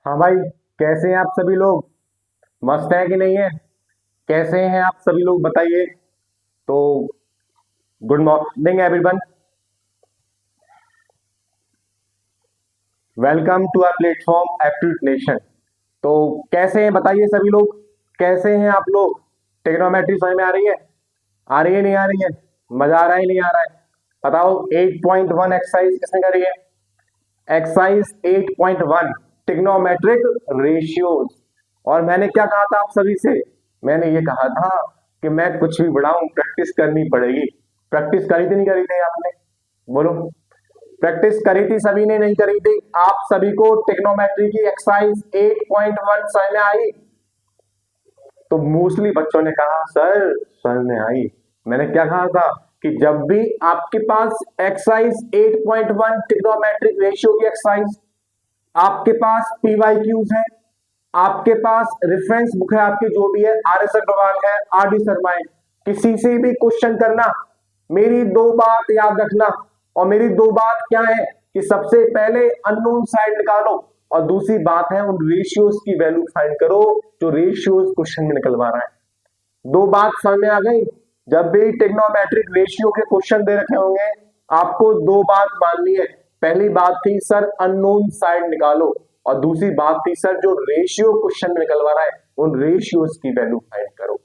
हाँ भाई, कैसे हैं आप सभी लोग? मस्त हैं कि नहीं है? कैसे हैं आप सभी लोग बताइए। तो good morning everyone, welcome to our platform active nation. तो कैसे हैं बताइए सभी लोग, कैसे हैं आप लोग? टेक्नोमेट्री समझ में आ रही है? आ रही है नहीं आ रही है? मजा आ रहा है नहीं आ रहा है? बताओ 8.1 एक्सरसाइज किसने करी है? Exercise 8.1 trigonometric ratios. और मैंने क्या कहा था आप सभी से? मैंने ये कहा था कि मैं कुछ भी बढ़ाऊं प्रैक्टिस करनी पड़ेगी। प्रैक्टिस करी थी नहीं करी थी आपने? बोलो। प्रैक्टिस करी थी सभी ने नहीं करी थी? आप सभी को टिग्नोमेट्री की एक्सरसाइज 8.1 समझ में आई? तो मोस्टली बच्चों ने कहा सर समझ में आई। मैंने क्या कहा था कि जब भी आपके पास एक्सरसाइज 8.1 ट्रिग्नोमेट्रिक रेशियो की एक्सरसाइज, आपके पास पीवाईक्यूज है, आपके पास रेफरेंस बुक है, आपकी जो भी है, आर एस अग्रवाल है, आर डी शर्मा है, किसी से भी क्वेश्चन करना, मेरी दो बात याद रखना। और मेरी दो बात क्या है कि सबसे पहले अननोन साइड निकालो, और दूसरी बात है उन रेशियोज की वैल्यू फाइंड करो जो रेशियोज क्वेश्चन में निकलवा रहा है। दो बात समझ में आ गई? जब भी टिग्नोमेट्रिक रेशियो के क्वेश्चन दे रखे होंगे, आपको दो बात माननी है। पहली बात थी सर अननोन साइड निकालो, और दूसरी बात थी सर जो रेशियो क्वेश्चन में निकलवा रहा है उन रेशियोज की वैल्यू फाइंड करो।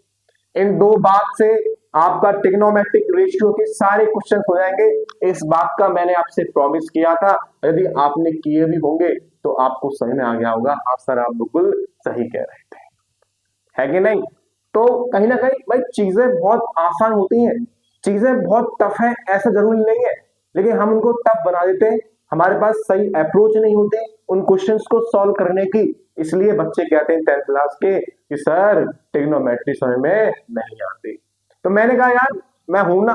इन दो बात से आपका टिग्नोमेट्रिक रेशियो के सारे क्वेश्चन हो जाएंगे। इस बात का मैंने आपसे प्रॉमिस किया था। यदि आपने किए भी होंगे तो आपको समझ में आ गया होगा हाँ सर आप बिल्कुल सही कह रहे थे, है कि नहीं? तो कहीं ना कहीं भाई चीजें बहुत आसान होती हैं, चीजें बहुत टफ है ऐसा जरूरी नहीं है, लेकिन हम उनको टफ बना देते हैं। हमारे पास सही अप्रोच नहीं होती उन क्वेश्चंस को सॉल्व करने की। इसलिए बच्चे कहते हैं 10th क्लास के कि सर ट्रिग्नोमेट्री समझ में नहीं आती। तो मैंने कहा यार मैं हूं ना,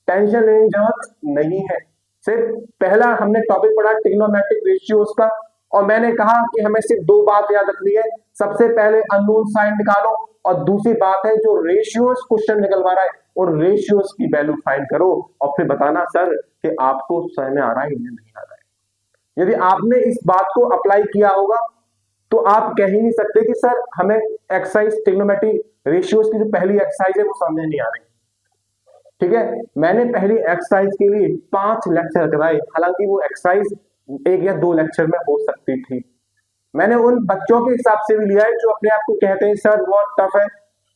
टेंशन लेने की जरूरत नहीं है। सिर्फ पहला हमने टॉपिक पढ़ा ट्रिग्नोमेट्रिक रेशियोज का, और मैंने कहा कि हमें सिर्फ दो बात याद रखनी है। सबसे पहले अननोन साइन निकालो, और दूसरी बात है जो रेशियोज क्वेश्चन निकलवा रहा है और रेशियोज की वैल्यू फाइंड करो, और फिर बताना सर कि आपको समझ में आ रहा है या नहीं आ रहा है। यदि आपने इस बात को अप्लाई किया होगा तो आप कह ही नहीं सकते कि सर हमें एक्सरसाइज ट्रिग्नोमेट्री रेशियोज की जो पहली एक्सरसाइज है वो समझ नहीं आ रही। ठीक है, मैंने पहली एक्सरसाइज के लिए 5 लेक्चर कराए, हालांकि वो एक्सरसाइज 1 या 2 लेक्चर में हो सकती थी। मैंने उन बच्चों के हिसाब से भी लिया है जो अपने आप को कहते हैं सर बहुत टफ है,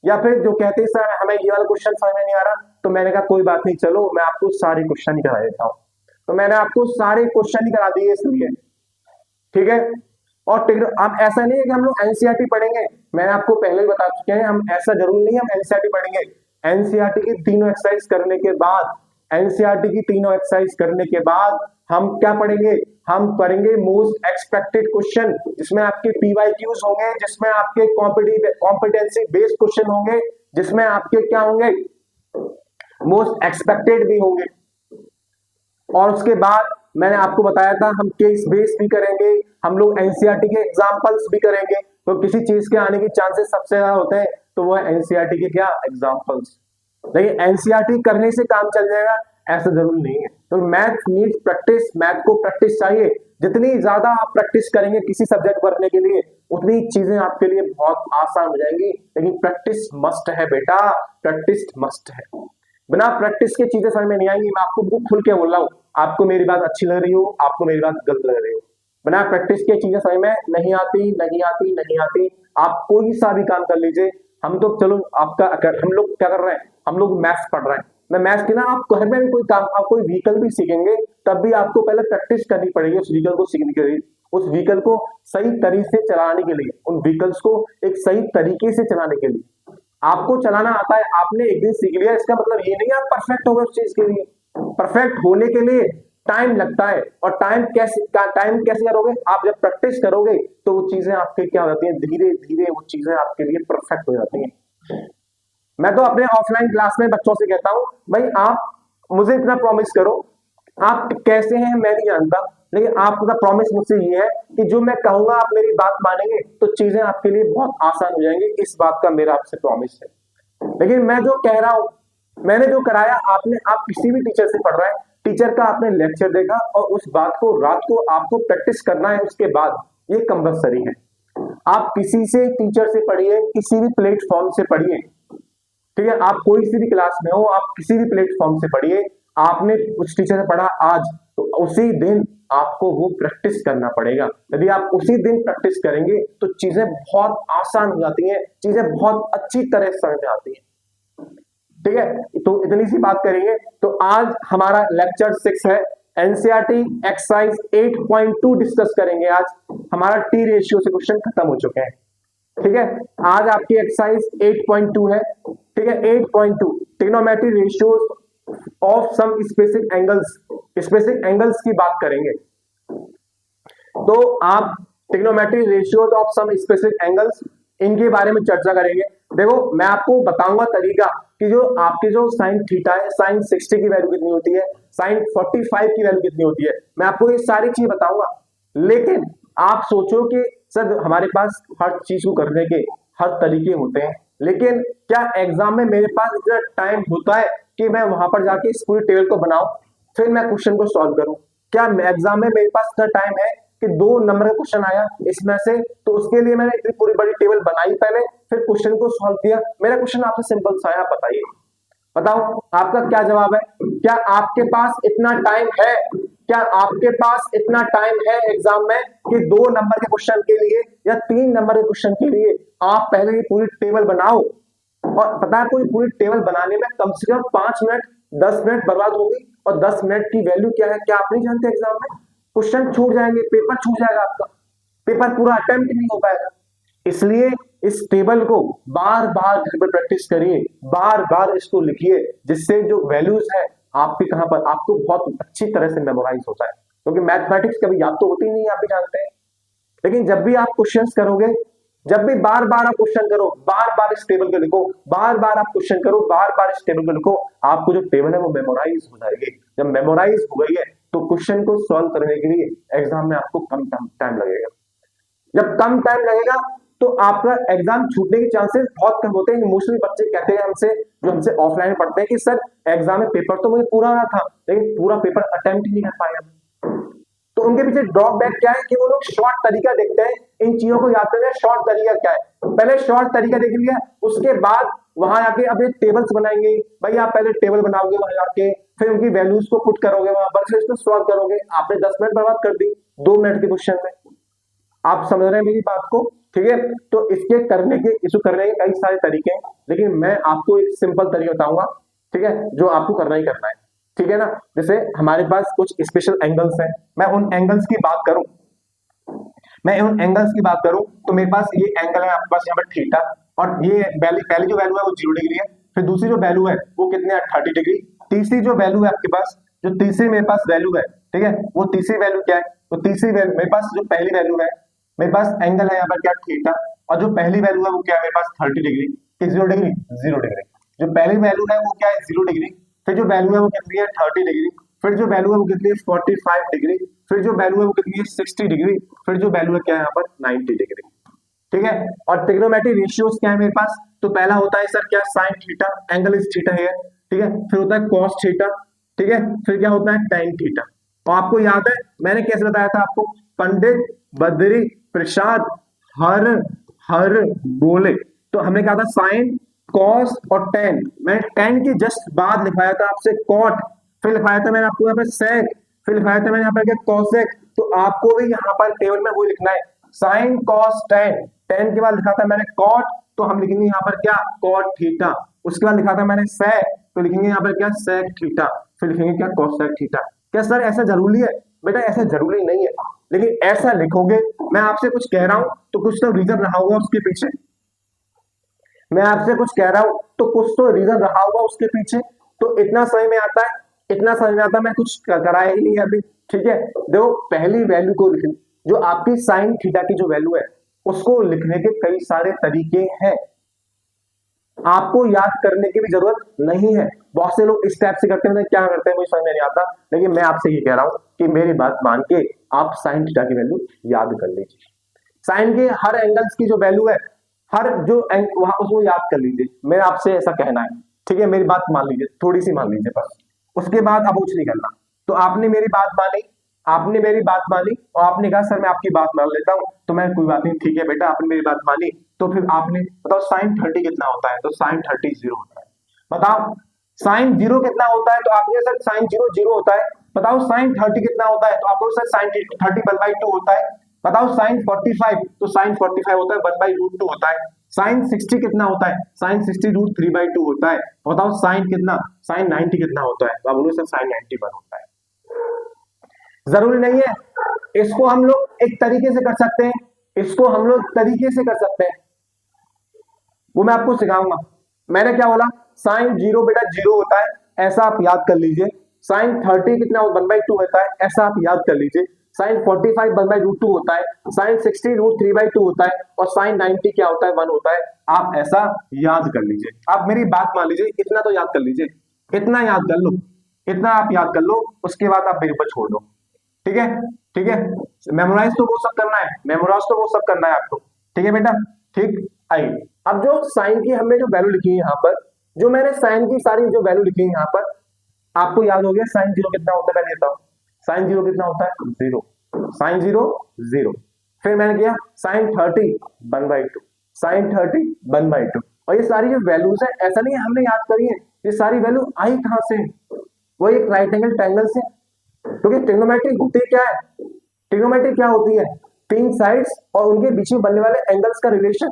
या फिर जो कहते हैं सर हमें ये वाला क्वेश्चन समझ में नहीं आ रहा। तो मैंने कहा कोई बात नहीं, चलो मैं आपको सारे क्वेश्चन ही करा देता हूँ। तो मैंने आपको सारे क्वेश्चन ही करा दिए इसलिए। ठीक है, और अब ऐसा नहीं है कि हम लोग एनसीईआरटी पढ़ेंगे। मैंने आपको पहले ही बता चुके हैं हम ऐसा जरूरी नहीं है हम एनसीईआरटी पढ़ेंगे। एनसीईआरटी की तीनों एक्सरसाइज करने के बाद, एनसीईआरटी की तीनों एक्सरसाइज करने के बाद हम क्या पढ़ेंगे? हम पढ़ेंगे मोस्ट एक्सपेक्टेड क्वेश्चन, जिसमें आपके पीवाईक्यूज होंगे, जिसमें आपके कॉम्पिटेंसी बेस्ड क्वेश्चन होंगे, जिसमें आपके क्या होंगे मोस्ट एक्सपेक्टेड भी होंगे। और उसके बाद मैंने आपको बताया था हम केस बेस्ड भी करेंगे, हम लोग एनसीईआरटी के एग्जांपल्स भी करेंगे। तो किसी चीज के आने के चांसेस सबसे ज्यादा होते हैं तो वो है एनसीईआरटी के क्या एग्जांपल्स। लेकिन एनसीईआरटी करने से काम चल जाएगा ऐसा जरूरी नहीं है। तो मैथ नीड्स प्रैक्टिस, मैथ को प्रैक्टिस चाहिए। जितनी ज्यादा आप प्रैक्टिस करेंगे किसी सब्जेक्ट पढ़ने के लिए उतनी चीजें आपके लिए बहुत आसान हो जाएंगी। लेकिन प्रैक्टिस मस्ट है बेटा, प्रैक्टिस मस्ट है। बिना प्रैक्टिस के चीजें समझ में नहीं आएंगी। मैं आपको बिल्कुल खुल के बोल रहा हूँ, आपको मेरी बात अच्छी लग रही हो, आपको मेरी बात गलत लग रही हो, बिना प्रैक्टिस के चीजें समझ में नहीं आती नहीं आती नहीं आती। आप कोई सा भी काम कर लीजिए। हम तो चलो आपका हम लोग क्या कर रहे हैं, हम लोग मैथ्स पढ़ रहे हैं। मैं मैथ्स की ना, आप घर में भी कोई काम, आप कोई व्हीकल भी सीखेंगे तब भी आपको पहले प्रैक्टिस करनी पड़ेगी उस व्हीकल को सीखने के लिए, उस व्हीकल को सही तरीके से चलाने के लिए, उन व्हीकल्स को एक सही तरीके से चलाने के लिए। आपको चलाना आता है, आपने एक दिन सीख लिया, इसका मतलब ये नहीं आप परफेक्ट हो गए उस चीज के लिए। परफेक्ट होने के लिए टाइम लगता है। और टाइम कैसे करोगे? आप जब प्रैक्टिस करोगे तो वो चीजें आपके क्या हो जाती हैं, धीरे धीरे वो चीजें आपके लिए परफेक्ट हो जाती हैं। मैं तो अपने ऑफलाइन क्लास में बच्चों से कहता हूं भाई आप मुझे इतना प्रॉमिस करो, आप कैसे हैं मैं नहीं जानता, लेकिन आपका प्रॉमिस मुझसे ये है कि जो मैं कहूंगा आप मेरी बात मानेंगे तो चीजें आपके लिए बहुत आसान हो जाएंगी। इस बात का मेरा आपसे प्रॉमिस है। लेकिन मैं जो कह रहा हूं, मैंने जो कराया, आपने, आप किसी भी टीचर से पढ़ रहे हैं, टीचर का आपने लेक्चर देखा और उस बात को रात को आपको प्रैक्टिस करना है। उसके बाद ये कंपल्सरी है। आप किसी से टीचर से पढ़िए, किसी भी प्लेटफॉर्म से पढ़िए, ठीक है, आप कोई सी भी क्लास में हो, आप किसी भी प्लेटफॉर्म से पढ़िए, आपने उस टीचर से पढ़ा आज, तो उसी दिन आपको वो प्रैक्टिस करना पड़ेगा। यदि आप उसी दिन प्रैक्टिस करेंगे तो चीजें बहुत आसान हो जाती हैं, चीजें बहुत अच्छी तरह से समझ में आती हैं, ठीक है। तो इतनी सी बात करेंगे। तो आज हमारा लेक्चर 6 है, एनसीईआरटी एक्सरसाइज 8.2 डिस्कस करेंगे। आज हमारा टी रेशियो से क्वेश्चन खत्म हो चुके हैं, ठीक है। आज आपकी एक्सरसाइज 8.2 है, ठीक है। 8.2 trigonometry ratios of some specific angles की बात करेंगे। तो आप trigonometry ratios of some specific angles, इनके बारे में चर्चा करेंगे। देखो मैं आपको बताऊंगा तरीका कि जो आपके जो साइन थीटा है, साइन 60 की वैल्यू कितनी होती है, साइन 45 की वैल्यू कितनी होती है, मैं आपको ये सारी चीज बताऊंगा। लेकिन आप सोचो कि सर हमारे पास हर चीज को करने के हर तरीके होते हैं, लेकिन क्या एग्जाम में मेरे पास इतना टाइम होता है कि मैं वहां पर जाके इस पूरी टेबल को बनाऊं फिर मैं क्वेश्चन को सॉल्व करूं? क्या एग्जाम में मेरे पास इतना टाइम है कि 2 नंबर का क्वेश्चन आया इसमें से, तो उसके लिए मैंने इतनी पूरी बड़ी टेबल बनाई पहले, फिर क्वेश्चन को सॉल्व किया? मेरा क्वेश्चन आपसे सिंपल सा है, बताइए, बताओ आपका क्या जवाब है? क्या आपके पास इतना टाइम है? क्या आपके पास इतना टाइम है एग्जाम में कि 2 नंबर के क्वेश्चन के लिए या 3 नंबर के क्वेश्चन के लिए आप पहले ही पूरी टेबल बनाओ? और पता है पूरी टेबल बनाने में कम से कम 5 मिनट 10 मिनट बर्बाद होगी, और 10 मिनट की वैल्यू क्या है क्या आप नहीं जानते? एग्जाम में क्वेश्चन छूट जाएंगे, पेपर छूट जाएगा, आपका पेपर पूरा अटेम्प्ट नहीं हो पाएगा। इसलिए इस टेबल को बार बार घर पर प्रैक्टिस करिए, बार बार इसको लिखिए, जिससे जो वैल्यूज है आपके कहां पर आपको बहुत अच्छी तरह से मेमोराइज होता है। क्योंकि मैथमेटिक्स कभी याद तो होती नहीं, आप भी जानते हैं, लेकिन जब भी आप क्वेश्चंस करोगे, जब भी बार बार आप क्वेश्चन करो, बार बार इस टेबल को लिखो, बार बार आप क्वेश्चन करो, बार बार इस टेबल को लिखो, आपको जो टेबल है वो मेमोराइज हो जाएगी। जब मेमोराइज हो गई है तो क्वेश्चन को सॉल्व करने के लिए एग्जाम में आपको कम टाइम लगेगा। जब कम टाइम लगेगा तो आपका एग्जाम छूटने के चांसेस बहुत कम होते हैं। मोस्टली बच्चे कहते हैं हमसे, जो हमसे ऑफलाइन पढ़ते हैं, कि सर एग्जाम में पेपर तो मुझे पूरा आना था लेकिन पूरा पेपर अटेम्प्ट ही नहीं कर पाया। तो उनके पीछे ड्रॉबैक क्या है कि वो लोग शॉर्ट तरीका देखते हैं, इन चीजों को याद करते हैं शॉर्ट तरीका क्या है। पहले शॉर्ट तरीका देख लिया, उसके बाद वहां आके अब ये टेबल्स बनाएंगे। भाई आप पहले टेबल बनाओगे, वहां जाके फिर उनकी वैल्यूज को पुट करोगे वहां पर, फिर इसको सॉल्व करोगे। आपने 10 मिनट बर्बाद कर दी 2 मिनट के क्वेश्चन में। आप समझ रहे हैं मेरी बात को? ठीक है। तो इसके करने के कई सारे तरीके हैं, लेकिन मैं आपको एक सिंपल तरीका बताऊंगा, ठीक है, जो आपको करना ही करना है, ठीक है ना। जैसे हमारे पास कुछ स्पेशल एंगल्स हैं, मैं उन एंगल्स की बात करूं तो मेरे पास ये एंगल है आपके पास यहाँ पर थीटा, और ये पहली जो वैल्यू है वो 0 डिग्री है, फिर दूसरी जो वैल्यू है वो कितने 30 डिग्री, तीसरी जो वैल्यू है आपके पास, जो तीसरी मेरे पास वैल्यू है, ठीक है, वो तीसरी वैल्यू क्या है? तो तीसरी वैल्यू मेरे पास जो पहली वैल्यू है, मेरे पास एंगल है यहाँ पर क्या थीटा, और जो पहली वैल्यू है वो क्या है मेरे पास 30 डिग्री, 0 डिग्री 0 डिग्री। जो पहली वैल्यू है वो क्या है 0 डिग्री, फिर जो वैल्यू है वो कितनी है 30 डिग्री, फिर जो वैल्यू है वो कितनी है 45 डिग्री, फिर जो वैल्यू है वो कितनी है 60 डिग्री, फिर जो वैल्यू है क्या है यहाँ पर 90 डिग्री, ठीक है। और ट्रिग्नोमेट्री रेशियोज क्या है मेरे पास? तो पहला होता है सर क्या, sine theta, angle is theta है, ठीक है, फिर होता है कॉस थीटा, ठीक है, फिर क्या होता है टैन थीटा। और आपको याद है मैंने कैसे बताया था आपको? पंडित बद्री प्रसाद हर बोले, तो हमने कहा था साइन कॉस और टैन। मैंने टैन की जस्ट बाद लिखाया था आपसे कॉट, फिर लिखाया था मैंने आपको यहाँ पर सेक, फिर लिखाया था मैंने यहाँ पर क्या कॉसेक। तो आपको भी यहाँ पर टेबल में वो लिखना है साइन कॉस टैन, टैन के बाद लिखा था मैंने कॉट, तो हम लिखेंगे यहाँ पर क्या कॉट थीटा। उसके बाद लिखा था मैंने सेक, तो लिखेंगे यहाँ पर क्या सेक थीटा, फिर लिखेंगे क्या कॉसेक थीटा। क्या सर ऐसा जरूरी है? बेटा ऐसा जरूरी नहीं है, लेकिन ऐसा लिखोगे। मैं आपसे कुछ कह रहा हूं तो कुछ तो रीजन रहा होगा उसके पीछे, मैं आपसे कुछ कह रहा हूं तो कुछ तो रीजन रहा होगा उसके पीछे। तो इतना समझ में आता है, मैं कुछ कराया ही नहीं अभी, ठीक है। देखो पहली वैल्यू को लिख, जो आपकी साइन थीटा की जो वैल्यू है उसको लिखने के कई सारे तरीके हैं, आपको याद करने की भी जरूरत नहीं है। बहुत से लोग इस टाइप से करते हैं, क्या करते हैं मुझे समझ में नहीं आता, लेकिन मैं आपसे ये कह रहा हूं कि मेरी बात मान के आप साइन थीटा की वैल्यू याद कर लीजिए। साइन के हर एंगल्स की जो वैल्यू है, हर जो वहां उसको याद कर लीजिए। मेरा आपसे ऐसा कहना है, ठीक है, मेरी बात मान लीजिए, थोड़ी सी मान लीजिए बस, उसके बाद अब कुछ नहीं करना। तो आपने मेरी बात मानी, आपने मेरी बात मानी और आपने कहा सर मैं आपकी बात मान लेता हूं, तो मैं कोई बात नहीं, ठीक है बेटा आपने मेरी बात मानी। तो फिर आपने बताओ साइन 30 कितना होता है, तो साइन 30 जीरो होता है। बताओ साइन जीरो कितना होता है, तो आपने सर साइन जीरो जीरो होता है। बताओ साइन 30 कितना होता है, तो आपको सर साइन 30 1/2 होता है। बताओ साइन 45, तो साइन 45 होता है 1/√2 होता है। साइन 60 कितना होता है, साइन 60 √3/2 होता है। बताओ साइन कितना, साइन 90 कितना होता है, तो आप बोलो सर साइन 91 होता है। जरूरी नहीं है, इसको हम लोग एक तरीके से कर सकते हैं, इसको हम लोग तरीके से कर सकते हैं, वो मैं आपको सिखाऊंगा। मैंने क्या बोला, साइन जीरो बेटा जीरो होता है, ऐसा आप याद कर लीजिए। साइन 30 कितना 1/2 होता है, ऐसा आप याद कर लीजिए। साइन 45 1/√2 होता है, साइन 60 √3/2 होता है, और साइन 90 क्या होता है, 1 होता है। आप ऐसा याद कर लीजिए, आप मेरी बात मान लीजिए, इतना तो याद कर लीजिए, इतना याद कर लो, इतना आप याद कर लो, उसके बाद आप मेरे ऊपर छोड़ दो। ठीक है, ठीक है, मेमोराइज तो वो सब करना है, मेमोराइज तो वो सब करना है आपको। ठीक है बेटा, ठीक। आइए अब जो साइन की हमने जो वैल्यू लिखी है यहाँ पर, जो मैंने साइन की सारी जो वैल्यू लिखी है यहाँ पर, आपको याद हो गया साइन जीरो कितना होता है, मैं देता हूं। साइन जीरो कितना होता है, जीरो। Sine zero zero. फिर मैंने किया साइन 30 1/2, साइन 30 1/2। और ये सारी जो वैल्यूज है, ऐसा नहीं है हमने याद करी है, ये सारी वैल्यू आई कहां से, वो एक राइट एंगल ट्रायंगल से। क्योंकि ट्रिग्नोमेट्री होती क्या है, ट्रिग्नोमेट्री क्या होती है, तीन साइड्स और उनके बीच में बनने वाले एंगल्स का रिलेशन।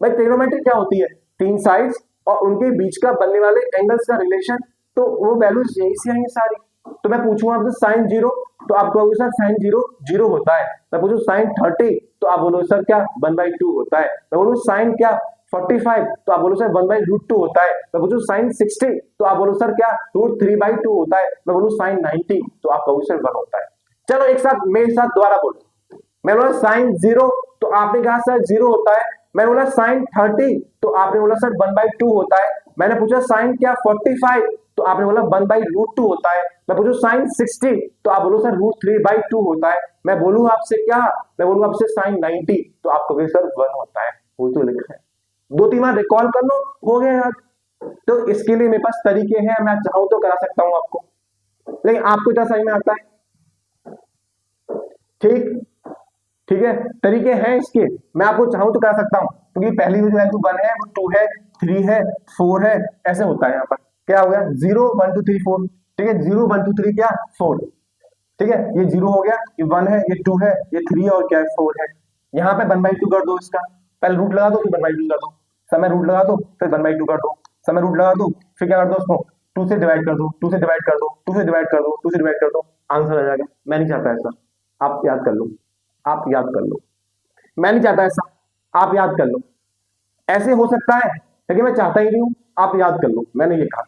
भाई ट्रिग्नोमेट्री क्या होती है, तीन साइड्स और उनके बीच का बनने वाले एंगल्स का रिलेशन। तो वो वैल्यूज यही से आएंगी सारी। तो मैं पूछूंगा आपसे साइन जीरो, तो आप कहोगे सर साइन जीरो जीरो होता है। मैं पूछूं साइन 30, तो आप बोलो सर क्या 1/2 होता है। मैं बोलूं साइन क्या 45, तो आप बोलो सर 1/√2 होता है। मैं पूछूं साइन 60, तो आप बोलो सर क्या √3/2 होता है। मैं बोलूं साइन 90, तो आप कहोगे सर 1 होता है। चलो एक साथ मेरे साथ दोबारा बोलो। मैं बोला साइन जीरो, तो आपने कहा सर जीरो होता है। मैंने बोला साइन 30, तो आपने बोला सर 1/2 होता है। मैंने पूछा साइन क्या 45, तो आपने बोला 1/√2 होता है। मैं पूछूं साइन 60, तो आप बोलो सर √3/2 होता है। मैं बोलूं आपसे क्या, मैं बोलूं आपसे साइन 90, तो आप कहोगे सर 1 होता है। वो तो लिखा है, 2-3 बार रिकॉल कर लो, हो गया याद। तो इसके लिए मेरे पास तरीके हैं, मैं चाहूं तो करा सकता हूं आपको, लेकिन आपको क्या समझ में आता है। ठीक, ठीक है, तरीके हैं इसके, मैं आपको चाहूं तो करा सकता हूं, क्योंकि पहली जो वैल्यू 1 है वो 2 है 3 है 4 है, ऐसे होता है। यहाँ पर क्या हो गया 0 1 2 3 4, ठीक है, 0 1 2 3 क्या 4, ठीक है, ये 0 हो गया, ये 1 है, ये 2 है, ये 3 है, और क्या है 4 है। यहाँ पे 1/2 कर दो इसका, पहले रूट लगा दो फिर 1/2 कर दो, समय रूट लगा दो फिर 1/2 कर दो, समय रूट लगा दो फिर क्या कर दो, उसको 2 से डिवाइड कर दो, 2 से डिवाइड कर दो, 2 से डिवाइड कर दो, 2 से डिवाइड कर दो, आंसर आ जाएगा। मैं नहीं चाहता ऐसा, आप याद कर लो, आप याद कर लो, मैं नहीं चाहता ऐसा, आप याद कर लो। ऐसे हो सकता है लेकिन मैं चाहता ही नहीं हूं, आप याद कर लो, मैंने ये कहा।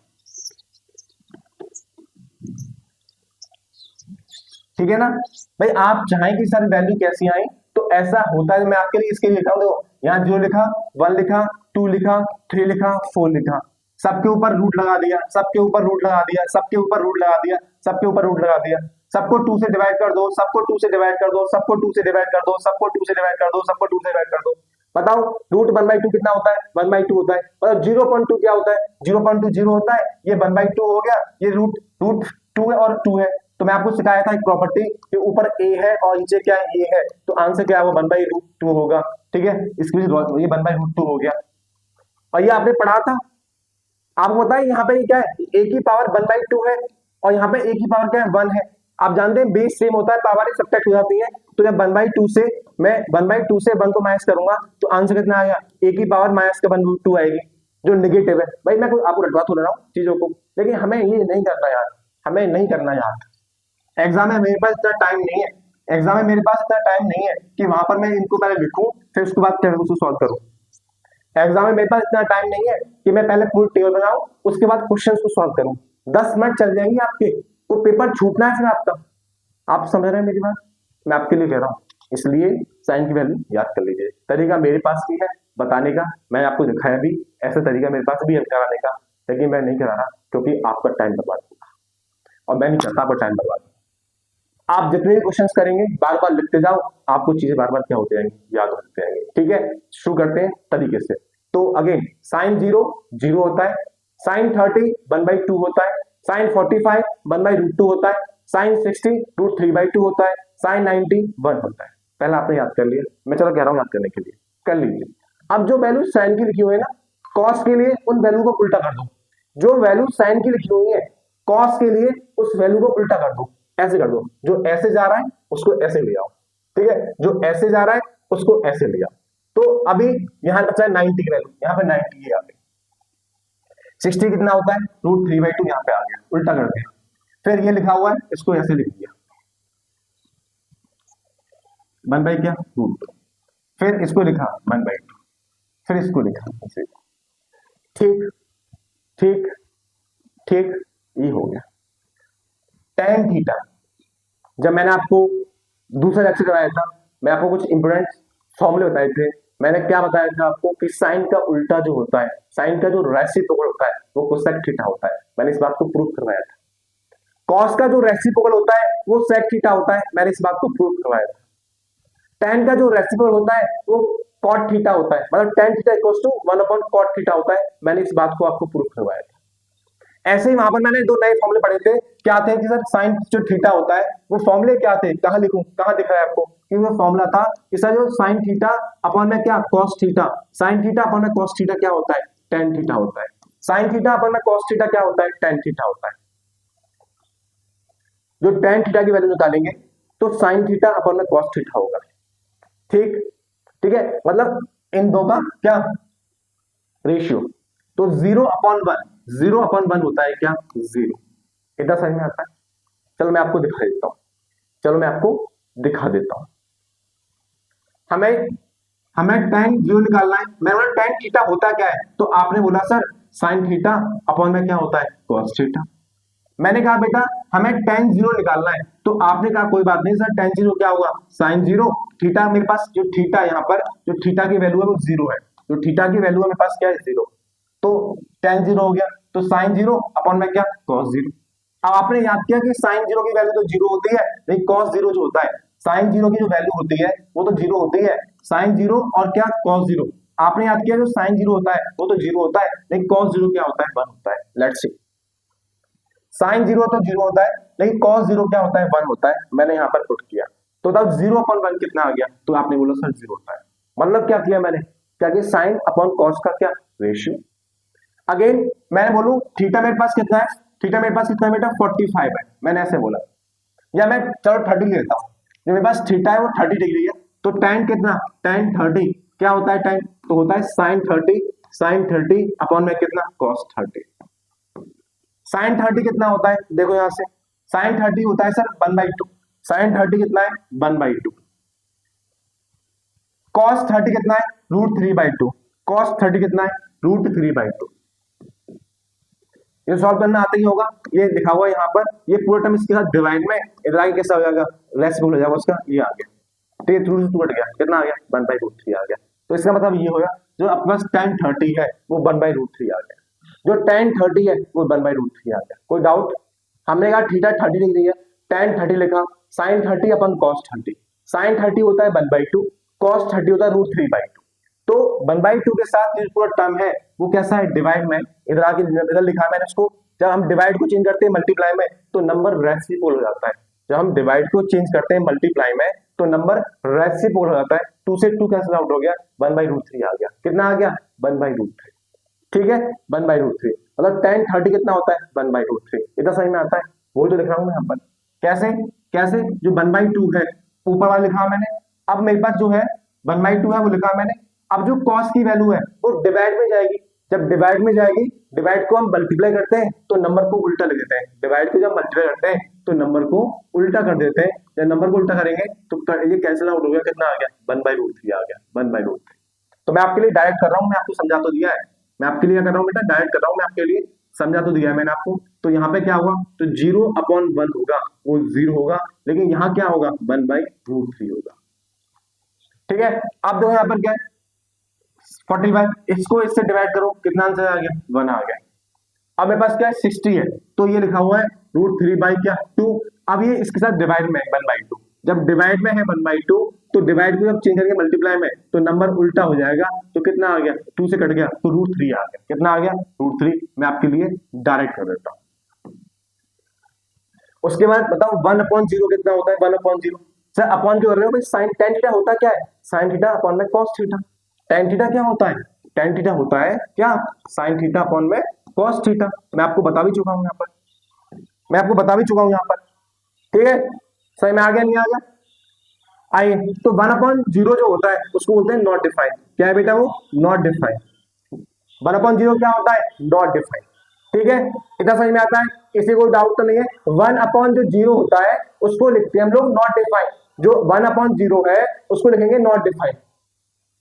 ठीक है ना भाई, आप चाहें कि सर वैल्यू कैसी आए, तो ऐसा होता है। मैं आपके लिए इसके लिए लिखा हूं, देखो यहाँ 0 लिखा, 1 लिखा, 2 लिखा, 3 लिखा, 4 लिखा, सबके ऊपर रूट लगा दिया, सबके ऊपर रूट लगा दिया, सबके ऊपर रूट लगा दिया, सबके ऊपर रूट लगा दिया, सबको 2 से डिवाइड कर दो, सबको 2 से डिवाइड कर दो, सबको 2 से डिवाइड कर दो, सबको 2 से डिवाइड कर दो, सबको 2 से डिवाइड कर दो। बताओ रूट 1/2 कितना होता है, 1/2 होता है। बताओ 0.2 क्या होता है, 0.2 0 होता है। ये 1/2 हो गया, ये रूट रूट 2 है और 2 है। तो मैं आपको सिखाया था एक प्रॉपर्टी कि ऊपर a है और नीचे क्या है, a है, तो आंसर क्या है वो 1/√2 होगा। ठीक है, इसके लिए ये 1/√2 हो गया। और ये आपने पढ़ा था, आपको पता है यहाँ पे क्या है, a की पावर 1/2 है और यहाँ पे a की पावर क्या है 1 है। आप जानते हैं बेस सेम होता है, पावर सब्ट्रैक्ट हो जाती है। तो जब 1/2 से मैं 1/2 से 1 को माइनस करूंगा तो आंसर कितना आएगा, a की पावर माइनस का 1/2 आएगी, जो नेगेटिव है। भाई मैं आपको रटवा तो रहा हूँ चीजों को, लेकिन हमें ये नहीं करना यार, हमें नहीं करना यार। एग्जाम में मेरे पास इतना टाइम नहीं है, एग्जाम में मेरे पास इतना टाइम नहीं है कि वहां पर मैं इनको पहले लिखूं फिर उसके बाद उसको सॉल्व करूं। एग्जाम में मेरे पास इतना टाइम नहीं है कि मैं पहले फुल टेबल बनाऊं उसके बाद क्वेश्चंस को सॉल्व करूं। 10 मिनट चल जाएंगे आपके, वो पेपर छूटना है फिर आपका। आप समझ रहे हैं मेरी बात, मैं आपके लिए कह रहा हूँ। इसलिए साइन की वैल्यू याद कर लीजिए। तरीका मेरे पास भी है बताने का, मैंने आपको दिखाया भी, ऐसा तरीका मेरे पास भी है कराने का, लेकिन मैं नहीं करा रहा क्योंकि आपका टाइम बर्बाद होगा और मैं नहीं चाहता आपका टाइम बर्बाद। आप जितने भी क्वेश्चंस करेंगे बार बार लिखते जाओ, आपको चीजें बार बार क्या होते जाएंगी, याद होते जाएंगे। ठीक है, शुरू करते हैं तरीके से। तो अगेन साइन 0 0 होता है, साइन 30 1/2 होता है, साइन 45 1/√2 होता है, साइन 60 रूट 3/2 होता है, साइन 90 1 होता है। पहला आपने याद कर लिया, मैं चलो कह रहा हूं याद करने के लिए, कर लीजिए। अब जो वैल्यू साइन की लिखी हुई है ना कॉस के लिए, उन वैल्यू को उल्टा कर दो। जो वैल्यू साइन की लिखी हुई है कॉस के लिए उस वैल्यू को उल्टा कर दो, ऐसे कर दो। जो ऐसे जा रहा है उसको ऐसे ले आओ, ठीक है, जो ऐसे जा रहा है उसको ऐसे ले आओ। तो अभी यहां बचा है 90 की वैल्यू, यहां पे 90 आ गई। 60 कितना होता है रूट 3/2, यहां पे आ गया, उल्टा कर दिया। फिर ये लिखा हुआ है इसको ऐसे लिख दिया, 1 क्या रूट, फिर इसको लिखा 1/2, फिर इसको लिखा ऐसे। ठीक ठीक ठीक, ये हो गया tan थीटा। जब मैंने आपको दूसरा लेक्चर कराया था, मैं आपको कुछ इंपोर्टेंट फॉर्मूले बताए थे। मैंने क्या बताया था आपको कि साइन का उल्टा जो होता है, साइन का जो रेसिप्रोकल होता है वो कोसेक थीटा होता है, मैंने इस बात को प्रूव करवाया था। कॉस का जो रेसिप्रोकल होता है वो सेक थीटा होता है, मैंने इस बात को प्रूव करवाया था। tan का जो रेसिप्रोकल होता है वो cot थीटा होता है, मतलब tan theta equals to 1/cot theta होता है, मैंने इस बात को आपको प्रूव करवाया था। ऐसे ही वहां पर मैंने दो नए फॉर्मूले पढ़े थे, क्या थे कि सर साइन जो थीटा होता है वो फॉर्मूले क्या थे, कहां लिखूं, कहां दिख रहा है आपको कि वो फॉर्मूला था कि सर जो साइन थीटा अपॉन में क्या cos theta, sine theta upon में cos थीटा क्या होता है tan थीटा होता है, साइन थीटा अपॉन में cos थीटा क्या होता है tan थीटा होता है। जो tan थीटा की वैल्यू निकालेंगे तो साइन थीटा अपॉन में cos थीटा होगा। ठीक ठीक है, मतलब इन दो का क्या रेशियो, तो 0/1, 0/1 होता है क्या 0, इतना समझ में आता है। चलो मैं आपको दिखा देता हूं, चलो मैं आपको दिखा देता हूं। हमें हमें tan 0 निकालना है। मैं बोला tan थीटा होता क्या है, तो आपने बोला सर साइन थीटा अपॉन में क्या होता है cos थीटा। मैंने कहा बेटा हमें tan 0 निकालना है, तो आपने कहा कोई बात नहीं सर tan 0 क्या होगा sin 0 थीटा, मेरे पास जो थीटा यहाँ पर जो थीटा की वैल्यू है वो 0 है, जो थीटा की वैल्यू है मेरे पास क्या है 0, तो tan 0 हो गया, तो sin 0 अपॉन में क्या cos 0। अब आपने याद किया कि sin 0 की वैल्यू तो 0 होती है, नहीं cos 0 जो होता है, sin 0 की जो वैल्यू होती है वो तो 0 होती है, sin 0 और क्या cos 0। आपने याद किया जो sin 0 होता है वो तो 0 होता है, लेकिन cos 0 क्या होता है 1 होता है। लेट्स सी, साइन 0 तो 0 होता है, लेकिन cos 0 क्या होता है 1 होता है, मैंने यहाँ पर पुट किया, तो तब 0/1 कितना आ गया, तो आपने बोला सर 0 होता है। मतलब क्या किया मैंने, क्या कि साइन अपॉन कॉस का क्या रेशियो। अगेन मैंने बोलूं थीटा मेरे पास कितना है, थीटा मेरे पास कितना है बेटा 45 है, मैंने ऐसे बोला, या मैं चलो 30 लेता हूं, जो मेरे पास थीटा है वो 30 डिग्री है, तो tan कितना tan 30 क्या होता है tan, तो होता है sin 30 अपॉन में कितना cos 30। sin 30 कितना होता है, देखो यहां से sin 30 होता है सर 1/2, sin 30 कितना है 1/2, cos 30 कितना है √3/2, cos 30 कितना है √3/2। ये सॉल्व करना आता ही होगा, ये लिखा हुआ है यहाँ पर, ये पूरा टर्म इसके साथ डिवाइड में इधर आगे कैसा हो जाएगा रेसिप्रोकल हो जाएगा उसका, ये आ गया, तो ये 2 से 2 कट गया, कितना आ गया 1/√3 आ गया। तो इसका मतलब ये होगा जो आपके पास tan 30 है वो 1/√3 आ गया, जो tan 30 है वो 1/√3 आ गया। कोई डाउट, हमने कहा थीटा 30 डिग्री है, tan 30 लिखा, sin 30 अपन cos 30, sin 30 होता है 1/2, cos 30 होता है √3/2, तो 1/2 के साथ जो पूरा टर्म है वो कैसा है डिवाइड में, इधर आके इधर लिखा मैंने इसको, जब हम डिवाइड को चेंज करते हैं मल्टीप्लाई में तो नंबर रेसिप्रोकल हो जाता है, जब हम डिवाइड को चेंज करते हैं मल्टीप्लाई में तो नंबर रेसिप्रोकल हो जाता है, 2 से 2 कैंसिल आउट हो गया, 1/√3 आ गया, कितना आ गया 1/√3। ठीक है 1/√3, मतलब tan 30 कितना होता है 1/√3, इतना समझ में आता है, वो जो लिख रहा हूं मैं यहाँ पर। कैसे कैसे, जो 1/2 है ऊपर वाला लिखा मैंने, अब मेरे पास जो है 1/2 है वो लिखा मैंने, अब जो cos की वैल्यू है वो डिवाइड में जाएगी, जब डिवाइड में जाएगी, डिवाइड को हम मल्टीप्लाई करते हैं तो नंबर को उल्टा लिख देते हैं, डिवाइड को जब मल्टीप्लाई करते हैं तो नंबर को उल्टा कर देते हैं, जब नंबर को उल्टा करेंगे तो ये कैंसिल आउट हो गया, कितना आ गया 1/√3 आ गया 1/√3। तो मैं आपके लिए डायरेक्ट कर रहा हूं, मैं आपको समझा तो दिया है, मैं आपके लिए कर रहा हूं बेटा डायरेक्ट कर रहा हूं, मैं आपके लिए समझा तो दिया है मैंने आपको। तो यहाँ पे क्या हुआ, तो 0/1 होगा वो 0 होगा, लेकिन यहाँ क्या होगा 1/√3 होगा। ठीक है, अब देखो यहाँ पर क्या है 45, इसको इससे डिवाइड करो, कितना आंसर आ गया 1 आ गया। अब मेरे पास क्या है 60 है, तो ये लिखा हुआ है √3/2, अब ये इसके साथ डिवाइड में 1/2, जब डिवाइड में है 1/2 तो डिवाइड को जब चेंज करके मल्टीप्लाई में तो नंबर उल्टा हो जाएगा, तो कितना आ गया 2 से कट गया तो √3 आ गया, कितना आ गया √3, मैं आपके लिए डायरेक्ट कर देता हूं। उसके बाद बताओ 1/0 कितना होता है? 1/0 सर अपॉन क्यों कर रहे हो भाई? साइन टेन थीटा होता क्या है? साइन थीटा अपॉन में कॉस थीटा। टेन थीटा क्या होता है? टेन थीटा होता है क्या? साइन थीटा अपॉन में कॉस थीटा। मैं आपको बता भी चुका हूं यहाँ पर, मैं आपको बता भी चुका हूं यहाँ पर, ठीक है? सही में आ गया नहीं आ गया? आइए, तो 1/0 जो होता है उसको बोलते हैं नॉट डिफाइंड। क्या है बेटा वो? Not defined. 1/0 क्या होता है? Not defined. ठीक है, इतना समझ में आता है? किसी को डाउट तो नहीं है? 1/0 होता है उसको लिखते हैं हम लोग नॉट डिफाइंड। जो 1/0 है उसको लिखेंगे नॉट डिफाइंड।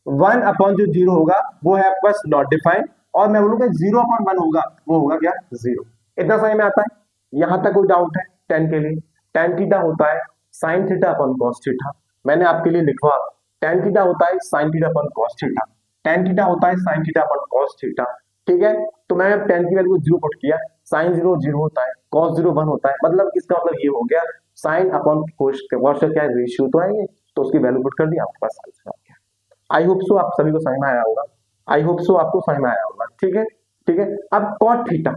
1/0 होगा वो है आपके पास नॉट डिफाइंड, और मैं बोलूंगा 0/1 होगा वो होगा क्या? 0। इतना समझ में आता है? यहां तक कोई डाउट है टेन के लिए? टेन थीटा होता है sine theta upon cos theta. मैंने आपके लिए लिखवा, टेन थीटा होता है sine theta upon cos theta. Tan theta होता है sine theta upon cos theta. ठीक है, तो मैंने टेन की वैल्यू को 0 पुट किया, साइन 0 0 होता है, कॉस 0 1 होता है, मतलब इसका मतलब ये हो गया साइन अपॉन कॉस का क्या रेशियो तो आएंगे, तो उसकी वैल्यू पुट कर दी, आपके पास आंसर आ गया। आई होप सो आप सभी को समझ में आया होगा, आई होप सो आपको समझ में आया होगा। ठीक है, ठीक है। अब कॉट थीटा,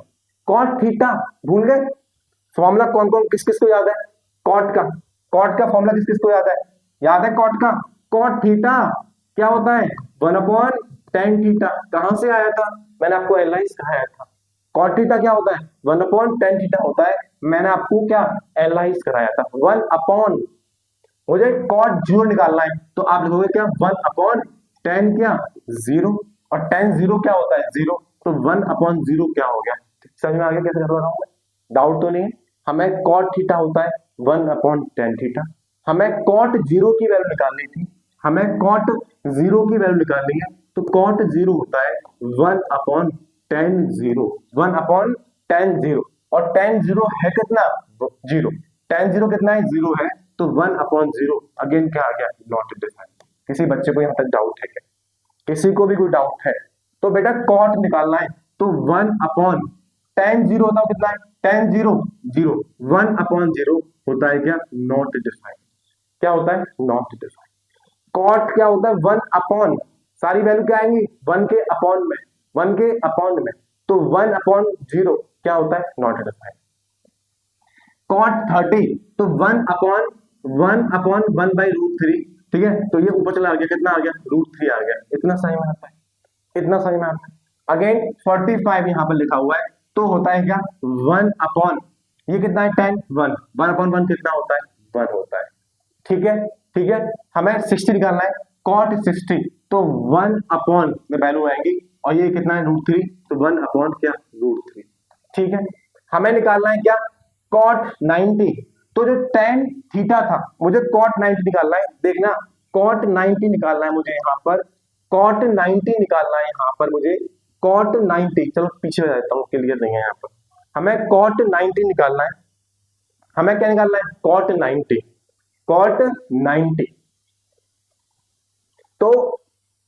कॉट थीटा भूल गए? फॉर्मूला कौन कौन किस किस को याद है? कॉट का, कॉट का फॉर्मूला किस किस को याद है? याद है कॉट का? कॉट थीटा क्या होता है? 1/tan theta. कहां से आया था? मैंने आपको एनालाइज कराया था। कॉट थीटा क्या होता है? 1/tan थीटा होता है। मैंने आपको क्या एनालाइज कराया था? 1 अपॉन, मुझे कॉट 0 निकालना है तो आप लिखोगे क्या? 1/tan क्या? 0। और tan 0 क्या होता है? 0। तो 1/0 क्या हो गया? समझ में आ गया कैसे करवा रहा हूं मैं? डाउट तो नहीं है? हमें कॉट थीटा होता है 1/tan थीटा। हमें कॉट 0 की वैल्यू निकालनी थी, हमें कॉट 0 की वैल्यू निकालनी है, तो कॉट 0 होता है 1/tan 0, 1/tan 0। और tan 0 है कितना? 0। tan 0 कितना है? 0 है, तो 1/0 अगेन क्या आ गया? Not defined. किसी बच्चे को यहां तक डाउट है क्या? किसी को भी कोई डाउट है तो बेटा कॉट निकालना है, तो 1/tan 0 होता है कितना है? tan 0 0, 1/0 होता है क्या? Not defined. क्या होता है? Not defined. कॉट क्या होता है? 1 अपॉन, सारी वैल्यू क्या आएंगी? 1 के अपॉन में, 1 के अपॉन में, तो 1/0 क्या होता है? Not defined. कॉट 30 तो 1/1/1/√3। ठीक है, तो ये ऊपर चला आ गया, कितना आ गया? √3 आ गया। इतना सही में आता है? इतना सही में आता है? अगेन 45 यहां पर लिखा हुआ है, तो होता है क्या? 1 अपॉन, ये कितना है? 10 1, 1/1 कितना होता है? 1 होता है। ठीक है, ठीक है। हमें 60 निकालना है, कॉट 60 तो 1 अपॉन में वैल्यू आएंगी, और ये कितना है? √3, तो 1 अपॉन क्या? √3। ठीक है, हमें निकालना है क्या? कॉट 90। तो जो tan थीटा था, मुझे कॉट 90 निकालना है। देखना, कॉट 90 निकालना है मुझे यहाँ पर, कॉट 90 निकालना है यहाँ पर मुझे, कॉट 90। चलो पीछे हो जाता हूँ, क्लियर नहीं है यहाँ पर। हमें कॉट 90 निकालना है, हमें क्या निकालना है? Cot 90, cot 90। तो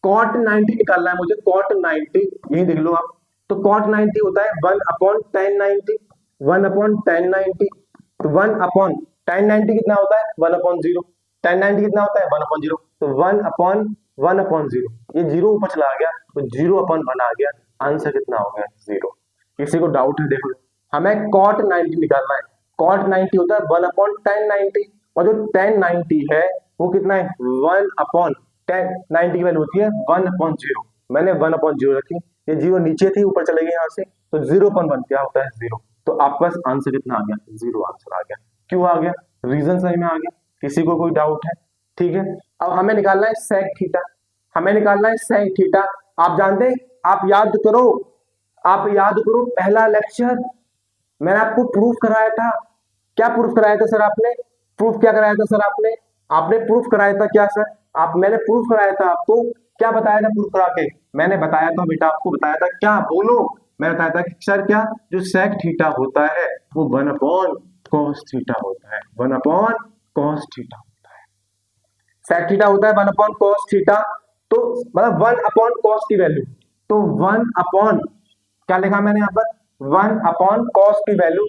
कॉट 90 निकालना है मुझे, कॉट 90 यही देख लो आप। तो कॉट 90 होता है 1/tan 90, 1/tan 90। तो 1/tan 90 कितना होता है? 1/0। tan 90 कितना होता है? 1/0। तो 1/1/0, ये 0 ऊपर चला गया, तो 0/1 आ गया। आंसर कितना हो गया? 0। किसी को डाउट है? देखो, हमें कॉट 90 निकालना है, कॉट 90 होता है 1/tan 90, और जो tan 90 है वो कितना है? 1/tan 90 की वैल्यू होती है 1/0। मैंने 1/0 रखी, ये 0 नीचे थी, ऊपर चले गए यहाँ से, तो 0/1 क्या होता है? 0। तो आपके पास आंसर कितना आ गया? 0 आंसर आ गया। क्यों आ गया? रीजन समझ में आ गया? किसी को कोई डाउट है? ठीक है, अब हमें निकालना है sec थीटा, हमें निकालना है sec थीटा। आप जानते हैं, आप याद करो, आप याद करो पहला लेक्चर मैंने आपको प्रूफ कराया था। क्या प्रूफ कराया था सर आपने? प्रूफ क्या कराया था सर आपने? आपने प्रूफ कराया था क्या सर? मैंने प्रूफ कराया था आपको। क्या बताया था प्रूफ करा के? मैंने बताया था बेटा, आपको बताया था क्या? बोलो। मैंने बताया था कि सर क्या, जो sec थीटा होता है वो 1/cos थीटा होता है, 1/cos थीटा होता है। sec थीटा होता है 1/cos थीटा, तो मतलब 1/cos की वैल्यू, तो 1 क्या लिखा मैंने यहाँ पर? 1/cos की वैल्यू,